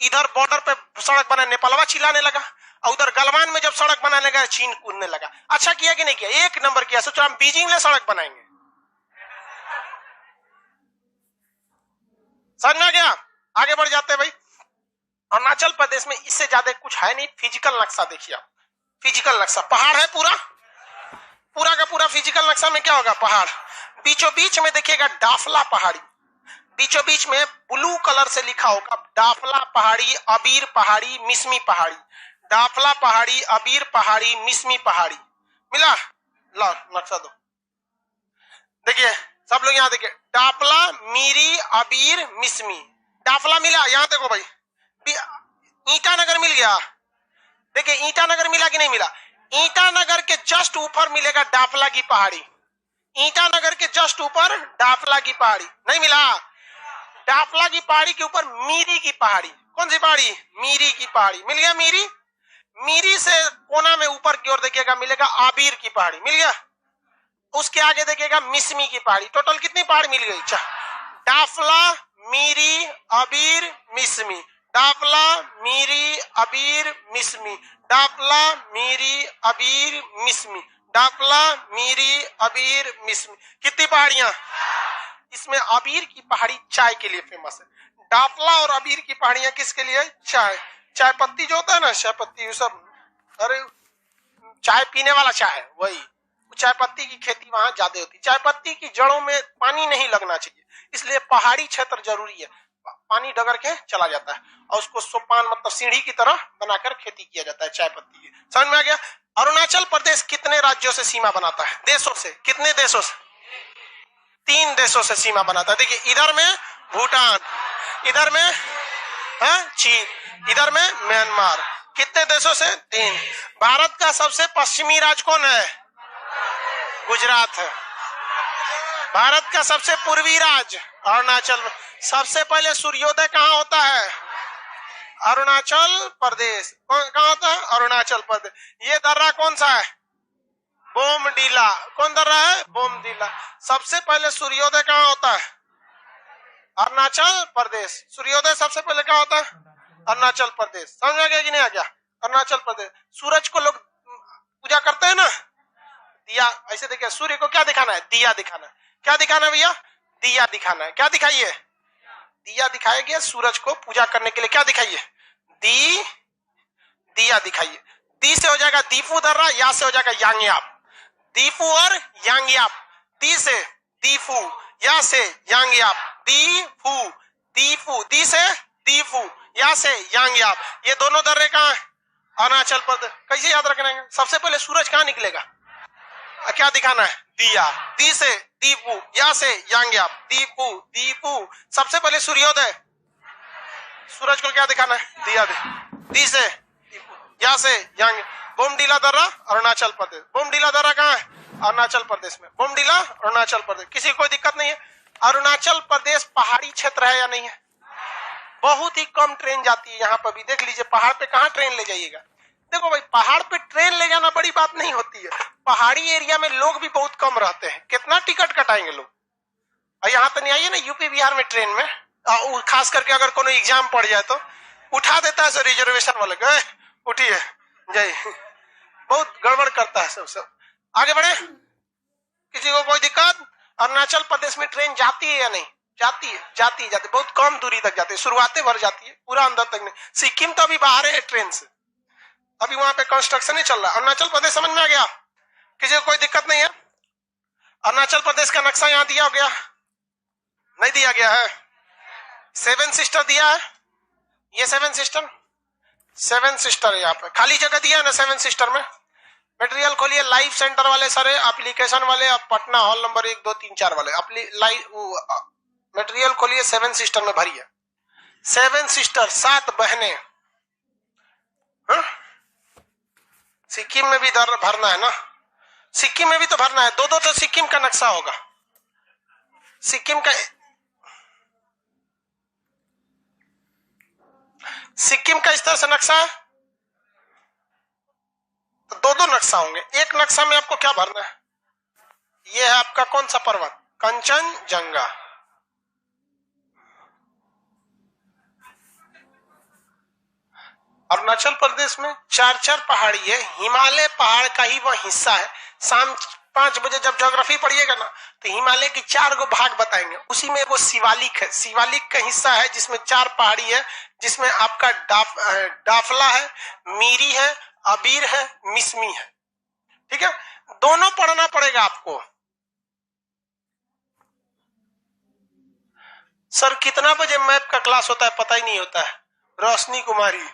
इधर बॉर्डर पे सड़क बना, नेपालवा चिल्लाने लगा, और उधर गलवान में जब सड़क बनाने लगा चीन कूदने लगा। अच्छा किया कि नहीं किया? 1 नंबर किया। सोचो हम बीजिंग में सड़क बनाएंगे। समझ में आ गया? आगे बढ़ जाते हैं भाई। अरुणाचल प्रदेश में इससे ज्यादा कुछ है नहीं। फिजिकल नक्शा देखिए आप, फिजिकल नक्शा, पहाड़ है पूरा का पूरा। फिजिकल नक्शा में क्या होगा? पहाड़। बीचों बीच में देखिएगा डाफला पहाड़ी, बीचों बीच में ब्लू कलर से लिखा होगा डाफला पहाड़ी, अबीर पहाड़ी, मिसमी पहाड़ी। डाफला पहाड़ी, अबीर पहाड़ी, मिसमी पहाड़ी। मिला? लो नक्शा दो, देखिए सब लोग यहाँ देखिए, डाफला, मीरी, अबीर, मिसमी। डाफला मिला? यहाँ देखो भाई, ईटानगर मिल गया। देखिए ईटानगर मिला कि नहीं मिला? ईटानगर के जस्ट ऊपर मिलेगा डाफला की पहाड़ी, ईटानगर के जस्ट ऊपर डाफला की पहाड़ी। नहीं मिला? डाफला की पहाड़ी के ऊपर मीरी की पहाड़ी। कौन सी पहाड़ी? मीरी की पहाड़ी। मिल गया मीरी। मीरी से कोना में ऊपर की ओर देखिएगा मिलेगा आबीर की पहाड़ी। मिल गया? उसके आगे देखिएगा मिसमी की पहाड़ी। टोटल कितनी पहाड़ी मिल गई? डाफला, मीरी, अबीर, मिसमी। डाफला, मीरी, अबीर, मिसमी। डाफला, मीरी, अबीर, मिसमी। डाफला, मीरी, अबीर, मिसमी। कितनी पहाड़ियां? इसमें अबीर की पहाड़ी चाय के लिए फेमस है। डाफला और अबीर की पहाड़ियां किसके लिए? चाय, चाय पत्ती जो होता है ना, चाय पत्ती, ये सब, अरे चाय पीने वाला चाय, वही चाय पत्ती की खेती वहां ज्यादा होती है। चाय पत्ती की जड़ों में पानी नहीं लगना चाहिए, इसलिए पहाड़ी क्षेत्र जरूरी है। पानी डगर के चला जाता है और उसको सोपान मतलब सीढ़ी की तरह बनाकर खेती किया जाता है चाय पत्ती की। समझ में आ गया? अरुणाचल प्रदेश कितने राज्यों से सीमा बनाता है? देशों से। कितने देशों से? 3 देशों से सीमा बनाता है। देखिए इधर में भूटान, इधर में चीन, इधर में म्यांमार। कितने देशों से? 3। भारत का सबसे पश्चिमी राज्य कौन है? गुजरात है। भारत का सबसे पूर्वी राज्य अरुणाचल। सबसे पहले सूर्योदय कहाँ होता है? अरुणाचल प्रदेश। कहाँ होता है? अरुणाचल प्रदेश। ये दर्रा कौन सा है? बोमडीला। कौन दर्रा है? बोमडीला। सबसे पहले सूर्योदय कहाँ होता है? अरुणाचल प्रदेश। सूर्योदय सबसे पहले कहाँ होता है? अरुणाचल प्रदेश। समझ आ गया कि नहीं आ गया? अरुणाचल प्रदेश। सूरज को लोग पूजा करते हैं ना, दिया। ऐसे देखिए, सूर्य को क्या दिखाना है? दिया दिखाना है। क्या दिखाना है भैया? दिया दिखाना है। क्या दिखाइए? दिया दिखाएंगे। सूरज को पूजा करने के लिए क्या दिखाइए? दिया दिखाइए। दी से हो जाएगा दीफू दर्रा, या से हो जाएगा यांगयाप। दीफू और यांगयाप। दी से दीफू, या से यांगयाप। दीफू, दीफू, दी से दीफू, या से यांगयाप। ये दोनों दर्रे कहाँ है? अरुणाचल प्रदेश। कैसे याद रखना है? सबसे पहले सूरज कहाँ निकलेगा? क्या दिखाना है? दिया। दी से दीपू, या से यांगयाप। दीपू, दीपू। सबसे पहले सूर्योदय। सूरज को क्या दिखाना है? दिया दे। दी से दीपू, या से यांग। बोमडीला दर्रा अरुणाचल प्रदेश। बोमडीला दर्रा कहाँ है? अरुणाचल प्रदेश में, बोमडिला अरुणाचल प्रदेश, किसी को कोई दिक्कत नहीं है। अरुणाचल प्रदेश पहाड़ी क्षेत्र है या नहीं है? बहुत ही कम ट्रेन जाती है यहाँ पर भी, देख लीजिए पहाड़ पे कहाँ ट्रेन ले जाइएगा। देखो भाई, पहाड़ पे ट्रेन ले जाना बड़ी बात नहीं होती है, पहाड़ी एरिया में लोग भी बहुत कम रहते हैं, कितना टिकट कटाएंगे लोग। और यहाँ तो नहीं आइए ना यूपी बिहार में ट्रेन में, खास करके अगर कोनो एग्जाम पड़ जाए तो उठा देता है रिजर्वेशन वाले, गए उठिए जय, बहुत गड़बड़ करता है सब। आगे बढ़े, किसी को कोई दिक्कत? अरुणाचल प्रदेश में ट्रेन जाती है या नहीं? जाती है, बहुत कम दूरी तक जाती है, शुरुआतें भर जाती है, पूरा अंदर तक नहीं। सिक्किम तो अभी बाहर है ट्रेन से, अभी वहां पे कंस्ट्रक्शन ही चल रहा है। अरुणाचल प्रदेश समझ में आ गया? किसी को कोई दिक्कत नहीं है? अरुणाचल प्रदेश का नक्शा यहाँ दिया हो गया, नहीं दिया गया है? 7 सिस्टर दिया है, ये 7 सिस्टर है यहाँ पे, खाली जगह दिया है ना 7 सिस्टर में। मटेरियल खोलिए, लाइव सेंटर वाले सारे, एप्लीकेशन वाले, अब पटना हॉल नंबर 1 2 3 4 वाले मटेरियल खोलिए, 7 सिस्टर में भरिए। 7 सिस्टर, 7 बहनें। सिक्किम में भी भरना है ना, सिक्किम में भी तो भरना है, 2-2 तो सिक्किम का नक्शा होगा। सिक्किम का इस तरह से नक्शा है, तो 2-2 नक्शा होंगे। एक नक्शा में आपको क्या भरना है? ये है आपका कौन सा पर्वत? कंचनजंगा। अरुणाचल प्रदेश में 4 पहाड़ी है, हिमालय पहाड़ का ही वह हिस्सा है। शाम 5 बजे जब ज्योग्राफी पढ़िएगा ना, तो हिमालय के 4 गो भाग बताएंगे, उसी में वो शिवालिक है, शिवालिक का हिस्सा है जिसमें 4 पहाड़ी है, जिसमें आपका डाफला है, मीरी है, अबीर है, मिसमी है। ठीक है, दोनों पढ़ना पड़ेगा आपको। सर कितना बजे मैप का क्लास होता है पता ही नहीं होता है। रोशनी कुमारी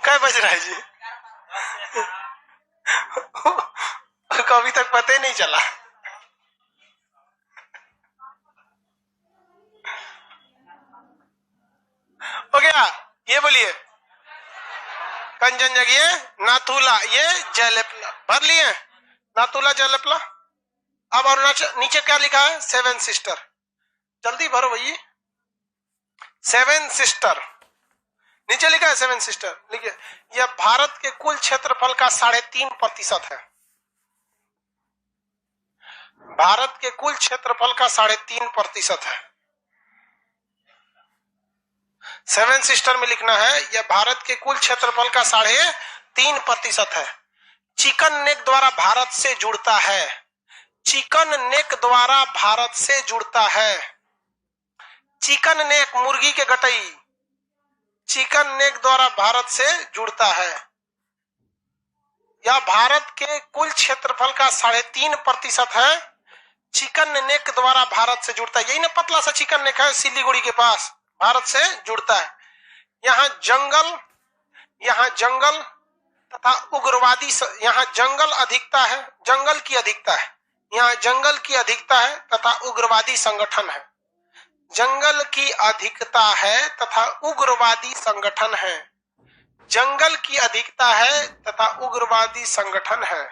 क्या बज रहा है जी? कभी तक पता ही नहीं चला। हो गया, ये बोलिए। कंचनजंगा, ये नाथुला, ये जयलेपला, भर लिए नाथुला जयलेपला। अब अरुणाचल, नीचे क्या लिखा है? 7 सिस्टर, जल्दी भरो भैया। 7 सिस्टर नीचे लिखा है, 7 सिस्टर लिखिए। यह भारत के कुल क्षेत्रफल का 3.5% है, भारत के कुल क्षेत्रफल का 3.5% है। 7 सिस्टर में लिखना है, यह भारत के कुल क्षेत्रफल का 3.5% है। चिकन नेक द्वारा भारत से जुड़ता है, चिकन नेक द्वारा भारत से जुड़ता है। चिकन नेक, मुर्गी के गटई, चिकन नेक द्वारा भारत से जुड़ता है। यह भारत के कुल क्षेत्रफल का 3.5% है। चिकन नेक द्वारा भारत से जुड़ता है, यही ना पतला सा चिकन नेक है सिलीगुड़ी के पास, भारत से जुड़ता है। यहाँ जंगल तथा उग्रवादी, यहाँ जंगल अधिकता है, जंगल की अधिकता है, यहाँ जंगल की अधिकता है तथा उग्रवादी संगठन है, जंगल की अधिकता है तथा उग्रवादी संगठन है, जंगल की अधिकता है तथा उग्रवादी संगठन है,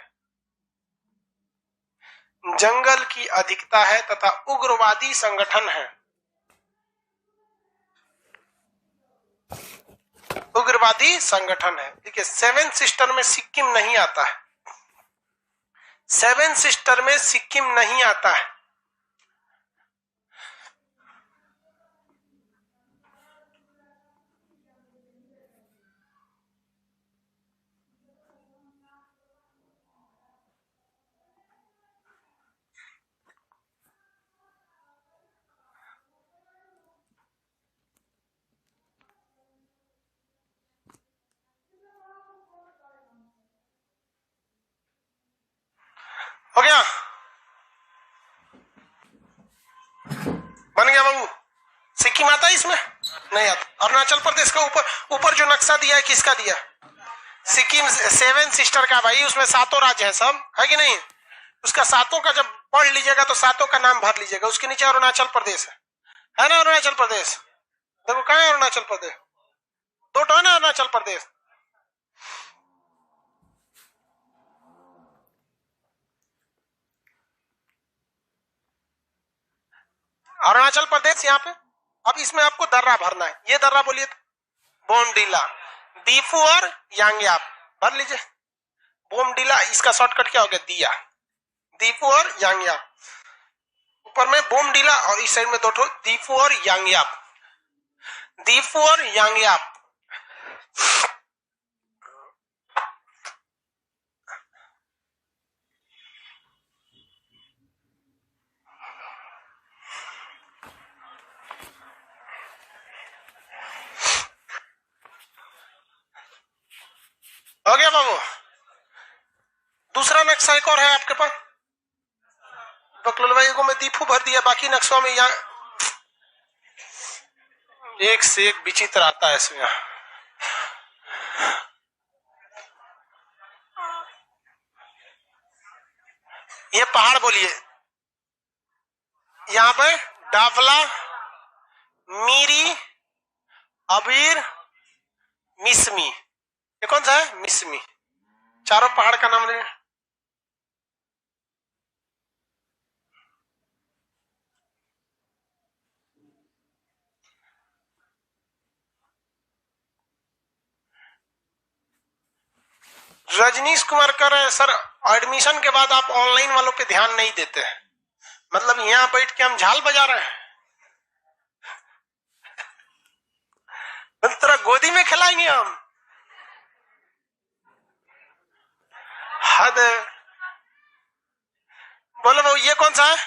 जंगल की अधिकता है तथा उग्रवादी संगठन है, उग्रवादी संगठन है। देखिए 7 सिस्टर में सिक्किम नहीं आता है, 7 सिस्टर में सिक्किम नहीं आता है। हो गया, बन गया बाबू। सिक्किम आता है इसमें? नहीं आता। अरुणाचल प्रदेश का ऊपर जो नक्शा दिया है किसका दिया? सिक्किम 7 सिस्टर का भाई, उसमें 7 राज्य है, सब है कि नहीं? उसका 7 का जब पढ़ लीजिएगा तो 7 का नाम भर लीजिएगा, उसके नीचे अरुणाचल प्रदेश है ना? अरुणाचल प्रदेश देखो कहाँ है अरुणाचल प्रदेश, 2 है ना अरुणाचल प्रदेश। अरुणाचल प्रदेश यहाँ पे। अब इसमें आपको दर्रा भरना है, ये दर्रा बोलिए तो बोमडीला, दीफू और यांगयाप भर लीजिए। बोमडीला इसका शॉर्टकट क्या हो गया, दिया, दीफू और यांगयाप। ऊपर में बोमडीला और इस साइड में दो ठो दीफू और यांगयाप, दीफू और यांगयाप। हो गया बाबू। दूसरा नक्शा एक और है आपके पास, बकलोल भाई को मैं दीफू भर दिया, बाकी नक्शों में यहाँ एक से एक विचित्र आता है इसमें। ये पहाड़ बोलिए, यहाँ पे डाफला, मीरी, अबीर, मिसमी, ये कौन सा है, मिसमी, चारों पहाड़ का नाम ले। रजनीश कुमार कर रहे हैं सर, एडमिशन के बाद आप ऑनलाइन वालों पे ध्यान नहीं देते हैं, मतलब यहां बैठ के हम झाल बजा रहे हैं, तेरा गोदी में खिलाएंगे हम, हद। बोलो वो ये कौन सा है,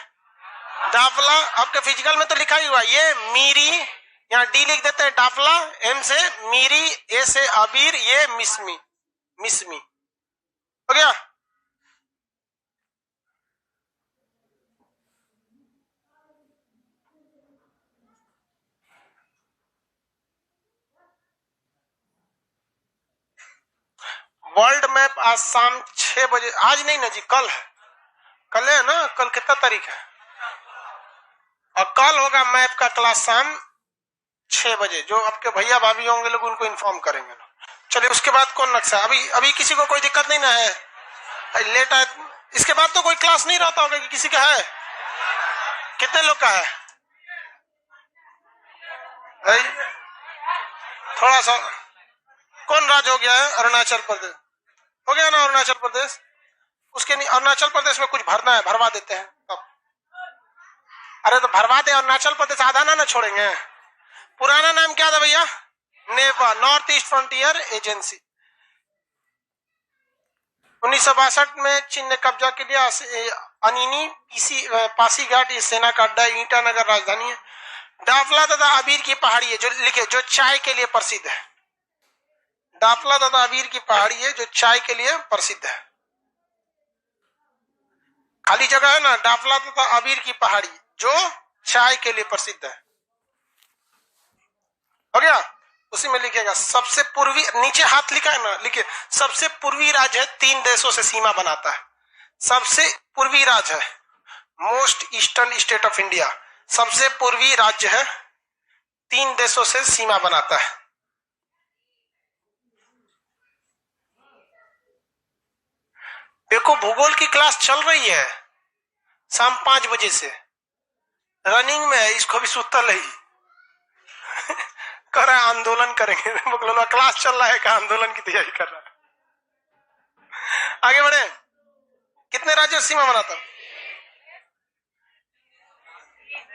डाफला, आपके फिजिकल में तो लिखा ही हुआ, ये मीरी, यहाँ डी लिख देते हैं, डाफला, एम से मीरी, ए से अबीर, ये मिसमी, मिसमी हो गया। वर्ल्ड मैप आज शाम 6 बजे, आज नहीं ना जी, कल है, कल है ना, कल कितना तारीख है, और कल होगा मैप का क्लास शाम 6 बजे, जो आपके भैया भाभी होंगे लोग उनको इन्फॉर्म करेंगे ना। चलिए उसके बाद कौन नक्शा, अभी अभी किसी को कोई दिक्कत नहीं ना है, लेट आए, इसके बाद तो कोई क्लास नहीं रहता होगा कि किसी का है, कितने लोग का है, थोड़ा सा कौन राज्य हो गया है, अरुणाचल प्रदेश हो गया ना, अरुणाचल प्रदेश, उसके नहीं, अरुणाचल प्रदेश में कुछ भरना है, भरवा देते हैं तब। अरे तो भरवा दे, अरुणाचल प्रदेश आधा ना छोड़ेंगे। पुराना नाम क्या था भैया, नेवा, नॉर्थ ईस्ट फ्रंटियर एजेंसी। 1962 में चीन ने कब्जा के लिया अनिनी, पासीघाट सेना का अड्डा, ईटानगर राजधानी है। डाफला तथा अबीर की पहाड़ी है, जो लिखे, जो चाय के लिए प्रसिद्ध है। डाफला तथा अबीर की पहाड़ी है जो चाय के लिए प्रसिद्ध है। खाली जगह है ना, डाफला तथा अबीर की पहाड़ी जो चाय के लिए प्रसिद्ध है। हो गया, उसी में लिखेगा सबसे पूर्वी, नीचे हाथ लिखा है ना, लिखे सबसे पूर्वी राज्य है, 3 देशों से सीमा बनाता है। सबसे पूर्वी राज्य है, most eastern state of India, सबसे पूर्वी राज्य है, 3 देशों से सीमा बनाता है। देखो भूगोल की क्लास चल रही है शाम 5 बजे से, रनिंग में है, इसको भी सुतल है कर रहा है, आंदोलन करेंगे क्लास चल रहा है का आंदोलन की तैयारी कर रहा है। आगे बढ़े, कितने राज्यों सीमा बनाता,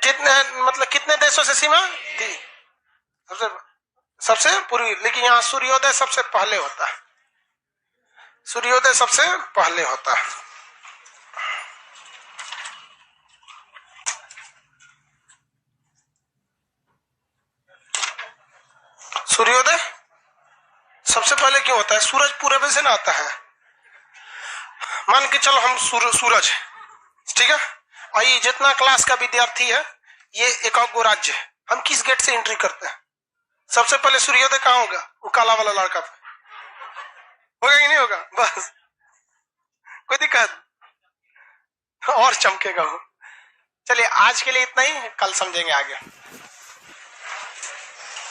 कितने मतलब कितने देशों से सीमा, सबसे पूर्वी, लेकिन यहाँ सूर्योदय सबसे पहले होता है, सूर्योदय सबसे पहले होता है। सूर्योदय सबसे पहले क्यों होता है, सूरज पूरब से ना आता है। मान के चलो हम सूरज, ठीक है, और ये जितना क्लास का विद्यार्थी है, ये एक गो राज्य है, हम किस गेट से एंट्री करते हैं, सबसे पहले सूर्योदय कहाँ होगा, वो काला वाला लड़का पे होगा कि नहीं होगा, बस कोई दिक्कत और चमकेगा वो। चलिए आज के लिए इतना ही, कल समझेंगे आगे।